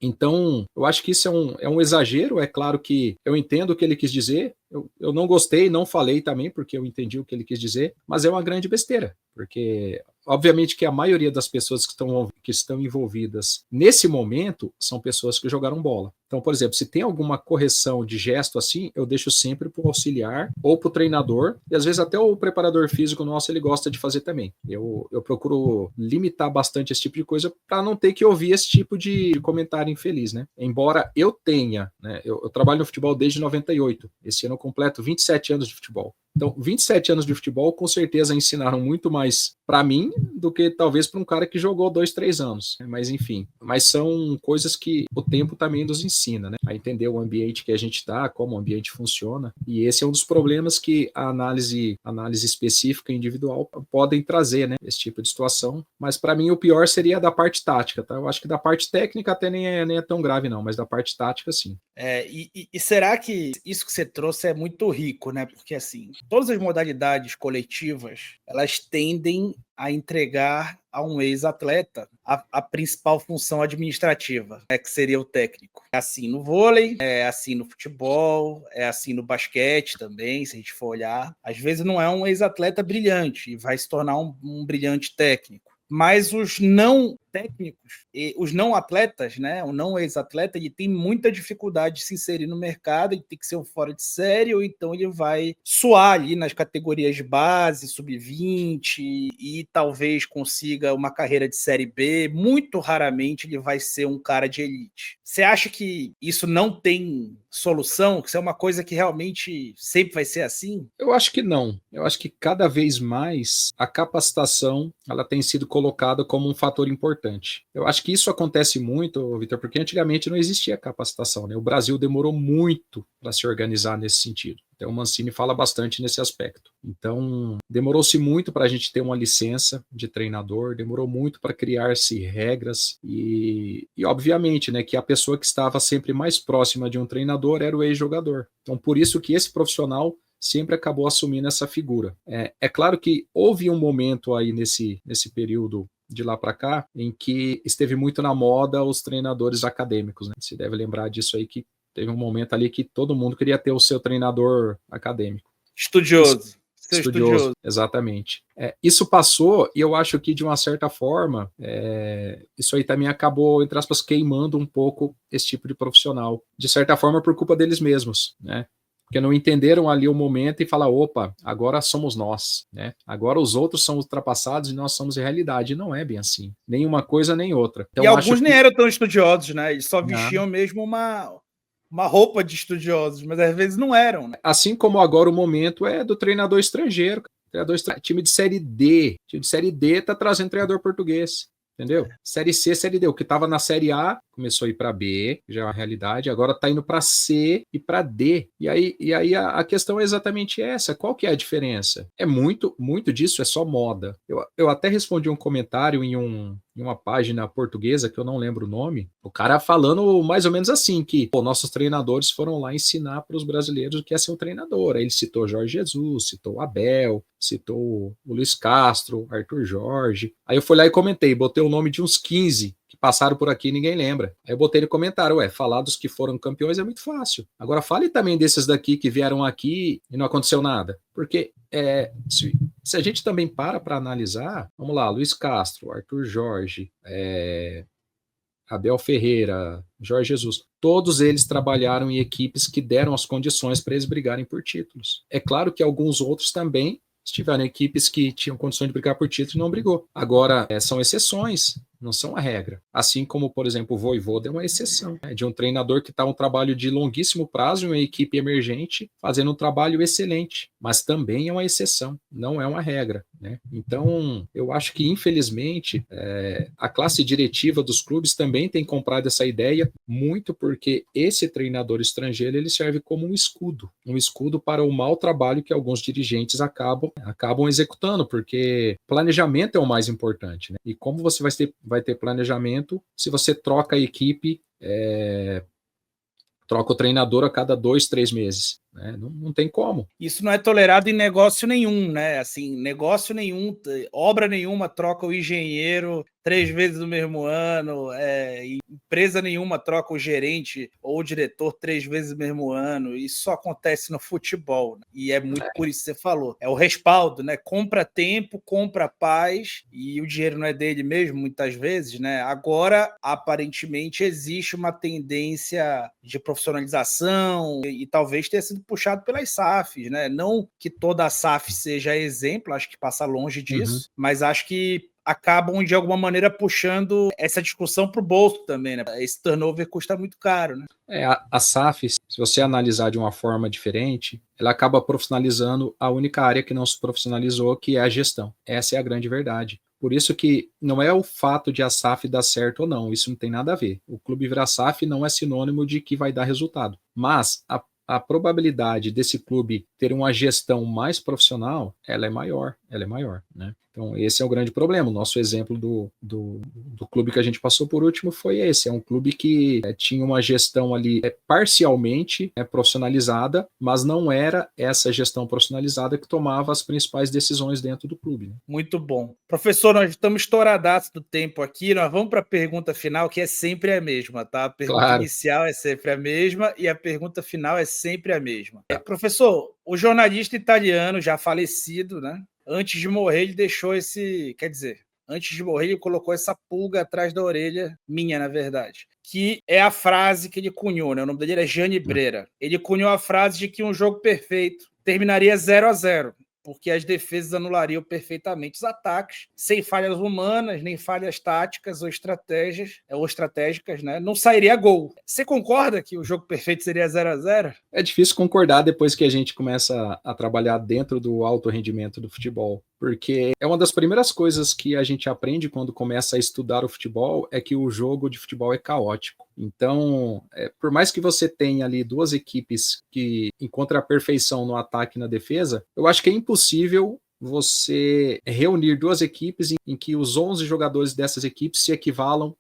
Então, eu acho que isso é um exagero. É claro que eu entendo o que ele quis dizer, eu não gostei, não falei também, porque eu entendi o que ele quis dizer, mas é uma grande besteira, porque obviamente que a maioria das pessoas que estão envolvidas nesse momento são pessoas que jogaram bola. Então, por exemplo, se tem alguma correção de gesto assim, eu deixo sempre para o auxiliar ou para o treinador, e às vezes até o preparador físico nosso ele gosta de fazer também. Eu procuro limitar bastante esse tipo de coisa para não ter que ouvir esse tipo de comentário infeliz, né? Embora eu tenha, né? Eu trabalho no futebol desde 98. Esse ano eu completo 27 anos de futebol. Então, 27 anos de futebol com certeza ensinaram muito mais para mim do que talvez para um cara que jogou 2, 3 anos. Mas enfim, mas são coisas que o tempo também nos ensina, né? A entender o ambiente que a gente está, como o ambiente funciona. E esse é um dos problemas que a análise específica individual podem trazer, né? Esse tipo de situação. Mas para mim o pior seria da parte tática, tá? Eu acho que da parte técnica até nem é tão grave não, mas da parte tática sim. E será que isso que você trouxe é muito rico, né? Porque assim, todas as modalidades coletivas, elas tendem a entregar a um ex-atleta a principal função administrativa, que seria o técnico. É assim no vôlei, é assim no futebol, é assim no basquete também, se a gente for olhar. Às vezes não é um ex-atleta brilhante e vai se tornar um brilhante técnico. Mas os não técnicos, e os não atletas, né, o não ex-atleta, ele tem muita dificuldade de se inserir no mercado, ele tem que ser um fora de série, ou então ele vai suar ali nas categorias de base, sub-20, e talvez consiga uma carreira de série B. Muito raramente ele vai ser um cara de elite. Você acha que isso não tem solução? Que isso é uma coisa que realmente sempre vai ser assim? Eu acho que não. Eu acho que cada vez mais a capacitação ela tem sido colocada como um fator importante. Eu acho que isso acontece muito, Vitor, porque antigamente não existia capacitação, né? O Brasil demorou muito para se organizar nesse sentido. Então, o Mancini fala bastante nesse aspecto. Então, demorou-se muito para a gente ter uma licença de treinador, demorou muito para criar-se regras e, obviamente, né, que a pessoa que estava sempre mais próxima de um treinador era o ex-jogador. Então, por isso que esse profissional sempre acabou assumindo essa figura. É claro que houve um momento aí nesse período de lá para cá, em que esteve muito na moda os treinadores acadêmicos, né? Você deve lembrar disso aí, que teve um momento ali que todo mundo queria ter o seu treinador acadêmico. Estudioso. Seu Estudioso, exatamente. Isso passou e eu acho que, de uma certa forma, isso aí também acabou, entre aspas, queimando um pouco esse tipo de profissional. De certa forma, por culpa deles mesmos, né? Porque não entenderam ali o momento e falar, opa, agora somos nós, né? Agora os outros são ultrapassados e nós somos a realidade. E não é bem assim. Nem uma coisa nem outra. Então, e alguns nem eram tão estudiosos, né? Eles só vestiam não. mesmo uma roupa de estudiosos, mas às vezes não eram, né? Assim como agora o momento é do treinador estrangeiro. Time de Série D. Time de Série D tá trazendo treinador português. Entendeu? Série C, Série D. O que estava na Série A começou a ir para B, já é uma realidade, agora está indo para C e para D. E aí a questão é exatamente essa. Qual que é a diferença? É muito disso, é só moda. Eu até respondi um comentário em uma página portuguesa, que eu não lembro o nome, o cara falando mais ou menos assim, que nossos treinadores foram lá ensinar para os brasileiros o que é ser um treinador. Aí ele citou Jorge Jesus, citou o Abel, citou o Luiz Castro, Arthur Jorge. Aí eu fui lá e comentei, botei o nome de uns 15 que passaram por aqui e ninguém lembra. Aí eu botei no comentário, falar dos que foram campeões é muito fácil. Agora fale também desses daqui que vieram aqui e não aconteceu nada. Porque se a gente também para analisar, vamos lá, Luiz Castro, Arthur Jorge, Abel Ferreira, Jorge Jesus, todos eles trabalharam em equipes que deram as condições para eles brigarem por títulos. É claro que alguns outros também estiveram em equipes que tinham condições de brigar por título e não brigou. Agora, são exceções, não são a regra. Assim como, por exemplo, o Vojvoda é uma exceção, de um treinador que está um trabalho de longuíssimo prazo em uma equipe emergente, fazendo um trabalho excelente, mas também é uma exceção, não é uma regra, né? Então, eu acho que, infelizmente, a classe diretiva dos clubes também tem comprado essa ideia, muito porque esse treinador estrangeiro ele serve como um escudo para o mau trabalho que alguns dirigentes acabam executando, porque planejamento é o mais importante, né? E como você vai ter planejamento se você troca a equipe, troca o treinador a cada 2, 3 meses. né? Não tem como. Isso não é tolerado em negócio nenhum, né? Assim, negócio nenhum, obra nenhuma troca o engenheiro 3 vezes no mesmo ano, empresa nenhuma troca o gerente ou o diretor 3 vezes no mesmo ano. Isso só acontece no futebol, né? E é muito por isso que você falou. É o respaldo, né? Compra tempo, compra paz, e o dinheiro não é dele mesmo, muitas vezes, né? Agora, aparentemente, existe uma tendência de profissionalização e talvez tenha sido puxado pelas SAFs, né? Não que toda a SAF seja exemplo, acho que passa longe disso, mas acho que acabam, de alguma maneira, puxando essa discussão para o bolso também, né? Esse turnover custa muito caro, né? A SAF, se você analisar de uma forma diferente, ela acaba profissionalizando a única área que não se profissionalizou, que é a gestão. Essa é a grande verdade. Por isso que não é o fato de a SAF dar certo ou não, isso não tem nada a ver. O clube virar SAF não é sinônimo de que vai dar resultado. Mas a probabilidade desse clube ter uma gestão mais profissional, ela é maior, né? Então, esse é o grande problema. O nosso exemplo do clube que a gente passou por último foi esse. É um clube que tinha uma gestão ali parcialmente profissionalizada, mas não era essa gestão profissionalizada que tomava as principais decisões dentro do clube, né? Muito bom. Professor, nós estamos estouradaços do tempo aqui. Nós vamos para a pergunta final, que é sempre a mesma, tá? A pergunta Claro. inicial é sempre a mesma e a pergunta final é sempre a mesma. Professor, o jornalista italiano já falecido, né? Antes de morrer, ele deixou esse... Quer dizer, antes de morrer, ele colocou essa pulga atrás da orelha, minha, na verdade, que é a frase que ele cunhou, né? O nome dele é Gianni Brera. Ele cunhou a frase de que um jogo perfeito terminaria 0-0, porque as defesas anulariam perfeitamente os ataques, sem falhas humanas, nem falhas táticas ou estratégicas, né? Não sairia gol. Você concorda que o jogo perfeito seria 0-0? É difícil concordar depois que a gente começa a trabalhar dentro do alto rendimento do futebol, porque é uma das primeiras coisas que a gente aprende quando começa a estudar o futebol, é que o jogo de futebol é caótico. Então, por mais que você tenha ali duas equipes que encontram a perfeição no ataque e na defesa, eu acho que é impossível você reunir duas equipes em que os 11 jogadores dessas equipes se equivalham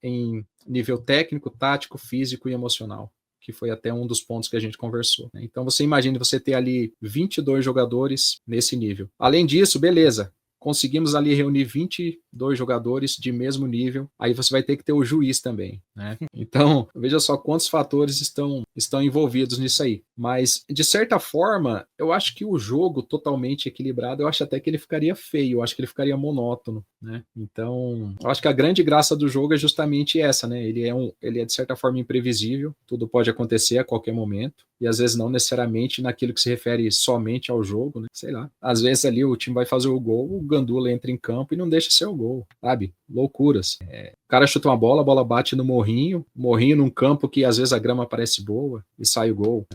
em nível técnico, tático, físico e emocional, que foi até um dos pontos que a gente conversou. Então você imagina você ter ali 22 jogadores nesse nível. Além disso, beleza, conseguimos ali reunir 22 jogadores de mesmo nível, aí você vai ter que ter o juiz também, né? Então, veja só quantos fatores estão envolvidos nisso aí. Mas, de certa forma, eu acho que o jogo totalmente equilibrado, eu acho até que ele ficaria feio, eu acho que ele ficaria monótono, né? Então, eu acho que a grande graça do jogo é justamente essa, né? Ele é de certa forma imprevisível, tudo pode acontecer a qualquer momento, e às vezes não necessariamente naquilo que se refere somente ao jogo, né? Sei lá. Às vezes ali o time vai fazer o gol, o Gandula entra em campo e não deixa ser o gol, sabe? Loucuras. O cara chuta uma bola, a bola bate no morrinho num campo que às vezes a grama parece boa e sai o gol.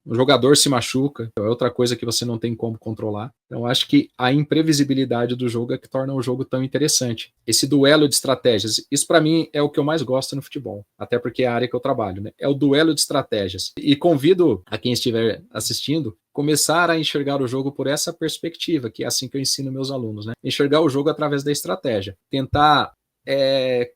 O jogador se machuca, é outra coisa que você não tem como controlar. Então acho que a imprevisibilidade do jogo é que torna o jogo tão interessante. Esse duelo de estratégias, isso para mim é o que eu mais gosto no futebol, até porque é a área que eu trabalho, né? É o duelo de estratégias. E convido a quem estiver assistindo começar a enxergar o jogo por essa perspectiva, que é assim que eu ensino meus alunos, né? Enxergar o jogo através da estratégia. Tentar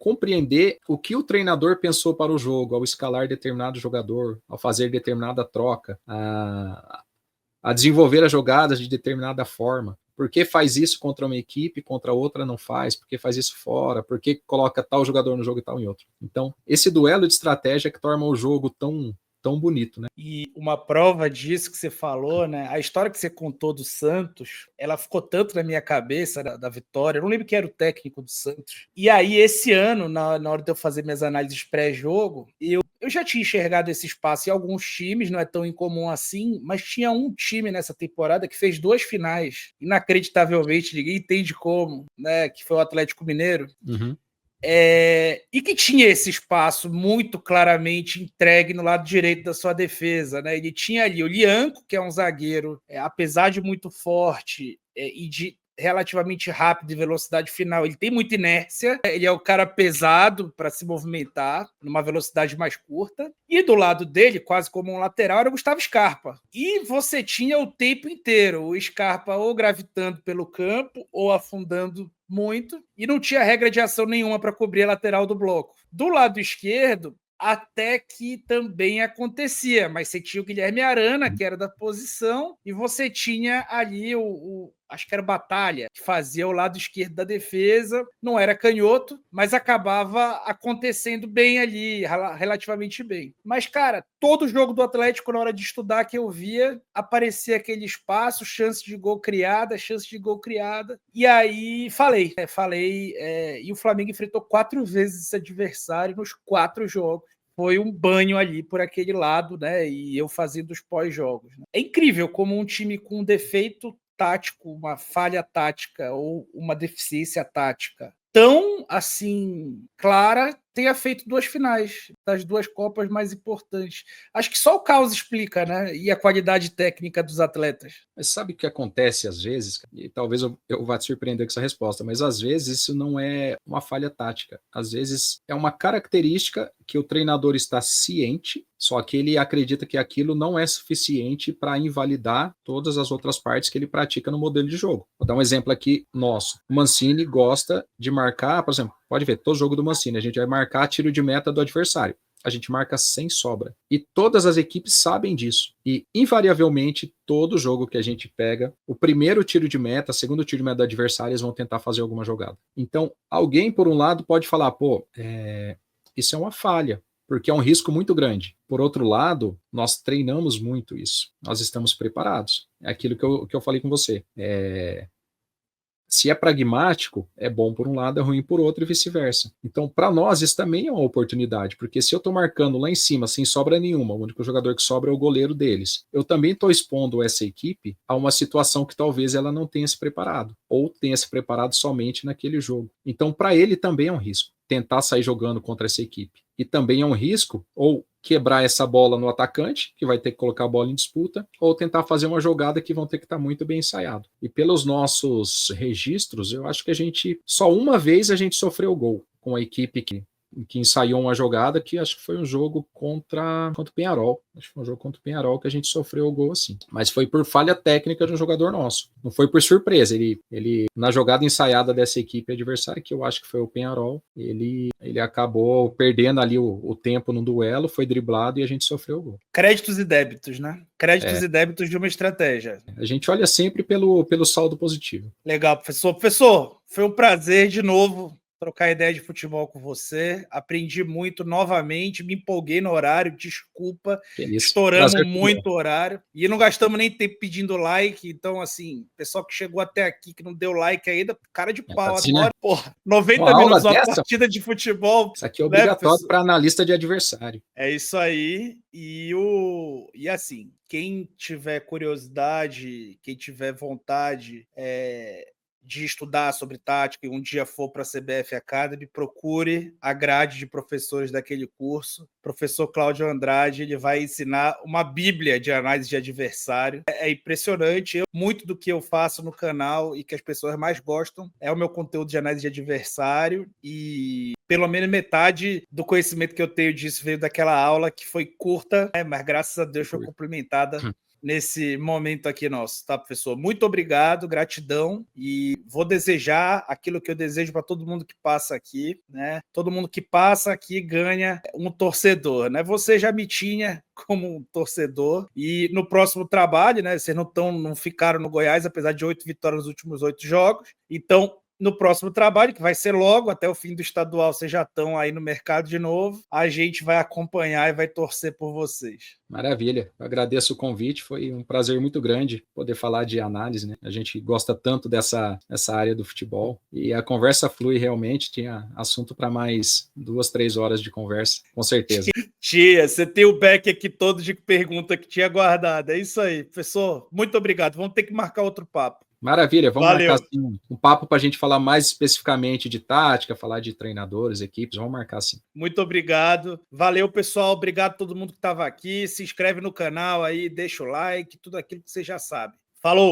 compreender o que o treinador pensou para o jogo, ao escalar determinado jogador, ao fazer determinada troca, a desenvolver as jogadas de determinada forma. Por que faz isso contra uma equipe, contra outra não faz? Por que faz isso fora? Por que coloca tal jogador no jogo e tal em outro? Então, esse duelo de estratégia que torna o jogo tão bonito, né? E uma prova disso que você falou, né? A história que você contou do Santos, ela ficou tanto na minha cabeça da vitória. Eu não lembro quem era o técnico do Santos. E aí, esse ano, na hora de eu fazer minhas análises pré-jogo, eu já tinha enxergado esse espaço em alguns times, não é tão incomum assim, mas tinha um time nessa temporada que fez 2 finais, inacreditavelmente, ninguém entende como, né? Que foi o Atlético Mineiro. Uhum. E que tinha esse espaço muito claramente entregue no lado direito da sua defesa, né? Ele tinha ali o Lianco, que é um zagueiro, apesar de muito forte e de relativamente rápido de velocidade final, ele tem muita inércia, ele é o cara pesado para se movimentar numa velocidade mais curta, e do lado dele, quase como um lateral, era o Gustavo Scarpa. E você tinha o tempo inteiro o Scarpa ou gravitando pelo campo ou afundando muito, e não tinha regra de ação nenhuma para cobrir a lateral do bloco. Do lado esquerdo, até que também acontecia, mas você tinha o Guilherme Arana, que era da posição, e você tinha ali acho que era o Batalha, que fazia o lado esquerdo da defesa, não era canhoto, mas acabava acontecendo bem ali, relativamente bem. Mas, cara, todo jogo do Atlético, na hora de estudar que eu via, aparecia aquele espaço, chance de gol criada, e aí falei, e o Flamengo enfrentou 4 vezes esse adversário nos 4 jogos. Foi um banho ali por aquele lado, né? E eu fazendo os pós-jogos. Né? É incrível como um time com um defeito tático, uma falha tática ou uma deficiência tática tão assim clara tenha feito 2 finais das 2 Copas mais importantes. Acho que só o caos explica, né? E a qualidade técnica dos atletas. Mas sabe o que acontece às vezes? E talvez eu vá te surpreender com essa resposta, mas às vezes isso não é uma falha tática. Às vezes é uma característica que o treinador está ciente, só que ele acredita que aquilo não é suficiente para invalidar todas as outras partes que ele pratica no modelo de jogo. Vou dar um exemplo aqui nosso. O Mancini gosta de marcar, por exemplo, pode ver, todo jogo do Mancini, a gente vai marcar tiro de meta do adversário. A gente marca sem sobra. E todas as equipes sabem disso. E, invariavelmente, todo jogo que a gente pega, o primeiro tiro de meta, o segundo tiro de meta do adversário, eles vão tentar fazer alguma jogada. Então, alguém, por um lado, pode falar, isso é uma falha, porque é um risco muito grande. Por outro lado, nós treinamos muito isso. Nós estamos preparados. É aquilo que eu falei com você. Se é pragmático, é bom por um lado, é ruim por outro e vice-versa. Então, para nós, isso também é uma oportunidade, porque se eu estou marcando lá em cima, sem sobra nenhuma, o único jogador que sobra é o goleiro deles, eu também estou expondo essa equipe a uma situação que talvez ela não tenha se preparado, ou tenha se preparado somente naquele jogo. Então, para ele também é um risco tentar sair jogando contra essa equipe. E também é um risco, ou quebrar essa bola no atacante, que vai ter que colocar a bola em disputa, ou tentar fazer uma jogada que vão ter que estar muito bem ensaiado. E pelos nossos registros, eu acho que só uma vez a gente sofreu gol com a equipe que ensaiou uma jogada que acho que foi um jogo contra o Peñarol. Acho que foi um jogo contra o Peñarol que a gente sofreu o gol assim. Mas foi por falha técnica de um jogador nosso. Não foi por surpresa. Ele na jogada ensaiada dessa equipe adversária, que eu acho que foi o Peñarol, ele acabou perdendo ali o tempo no duelo, foi driblado e a gente sofreu o gol. Créditos e débitos, né? Créditos e débitos de uma estratégia. A gente olha sempre pelo saldo positivo. Legal, professor. Professor, foi um prazer de novo trocar ideia de futebol com você. Aprendi muito novamente, me empolguei no horário, desculpa. Estouramos muito o horário. E não gastamos nem tempo pedindo like. Então, assim, pessoal que chegou até aqui, que não deu like ainda, cara de pau. Assim, adoro, porra, 90 minutos uma partida de futebol. Isso aqui é obrigatório, né, para analista de adversário. É isso aí. E assim, quem tiver curiosidade, quem tiver vontade de estudar sobre tática e um dia for para a CBF Academy, procure a grade de professores daquele curso. O professor Cláudio Andrade, ele vai ensinar uma bíblia de análise de adversário. É impressionante. Muito do que eu faço no canal e que as pessoas mais gostam é o meu conteúdo de análise de adversário, e pelo menos metade do conhecimento que eu tenho disso veio daquela aula, que foi curta, mas graças a Deus foi complementada nesse momento aqui nosso, tá, professor? Muito obrigado, gratidão, e vou desejar aquilo que eu desejo para todo mundo que passa aqui, né? Todo mundo que passa aqui ganha um torcedor, né? Você já me tinha como um torcedor, e no próximo trabalho, né? Vocês não ficaram no Goiás, apesar de 8 vitórias nos últimos 8 jogos, então no próximo trabalho, que vai ser logo, até o fim do estadual, vocês já estão aí no mercado de novo, a gente vai acompanhar e vai torcer por vocês. Maravilha, eu agradeço o convite, foi um prazer muito grande poder falar de análise, né? A gente gosta tanto dessa área do futebol, e a conversa flui realmente, tinha assunto para mais 2, 3 horas de conversa, com certeza. Tia, você tem o back aqui todo de pergunta que tinha guardado, é isso aí. Professor, muito obrigado, vamos ter que marcar outro papo. Maravilha, vamos marcar assim, um papo para a gente falar mais especificamente de tática, falar de treinadores, equipes, vamos marcar sim. Muito obrigado, valeu pessoal, obrigado a todo mundo que estava aqui, se inscreve no canal aí, deixa o like, tudo aquilo que você já sabe. Falou!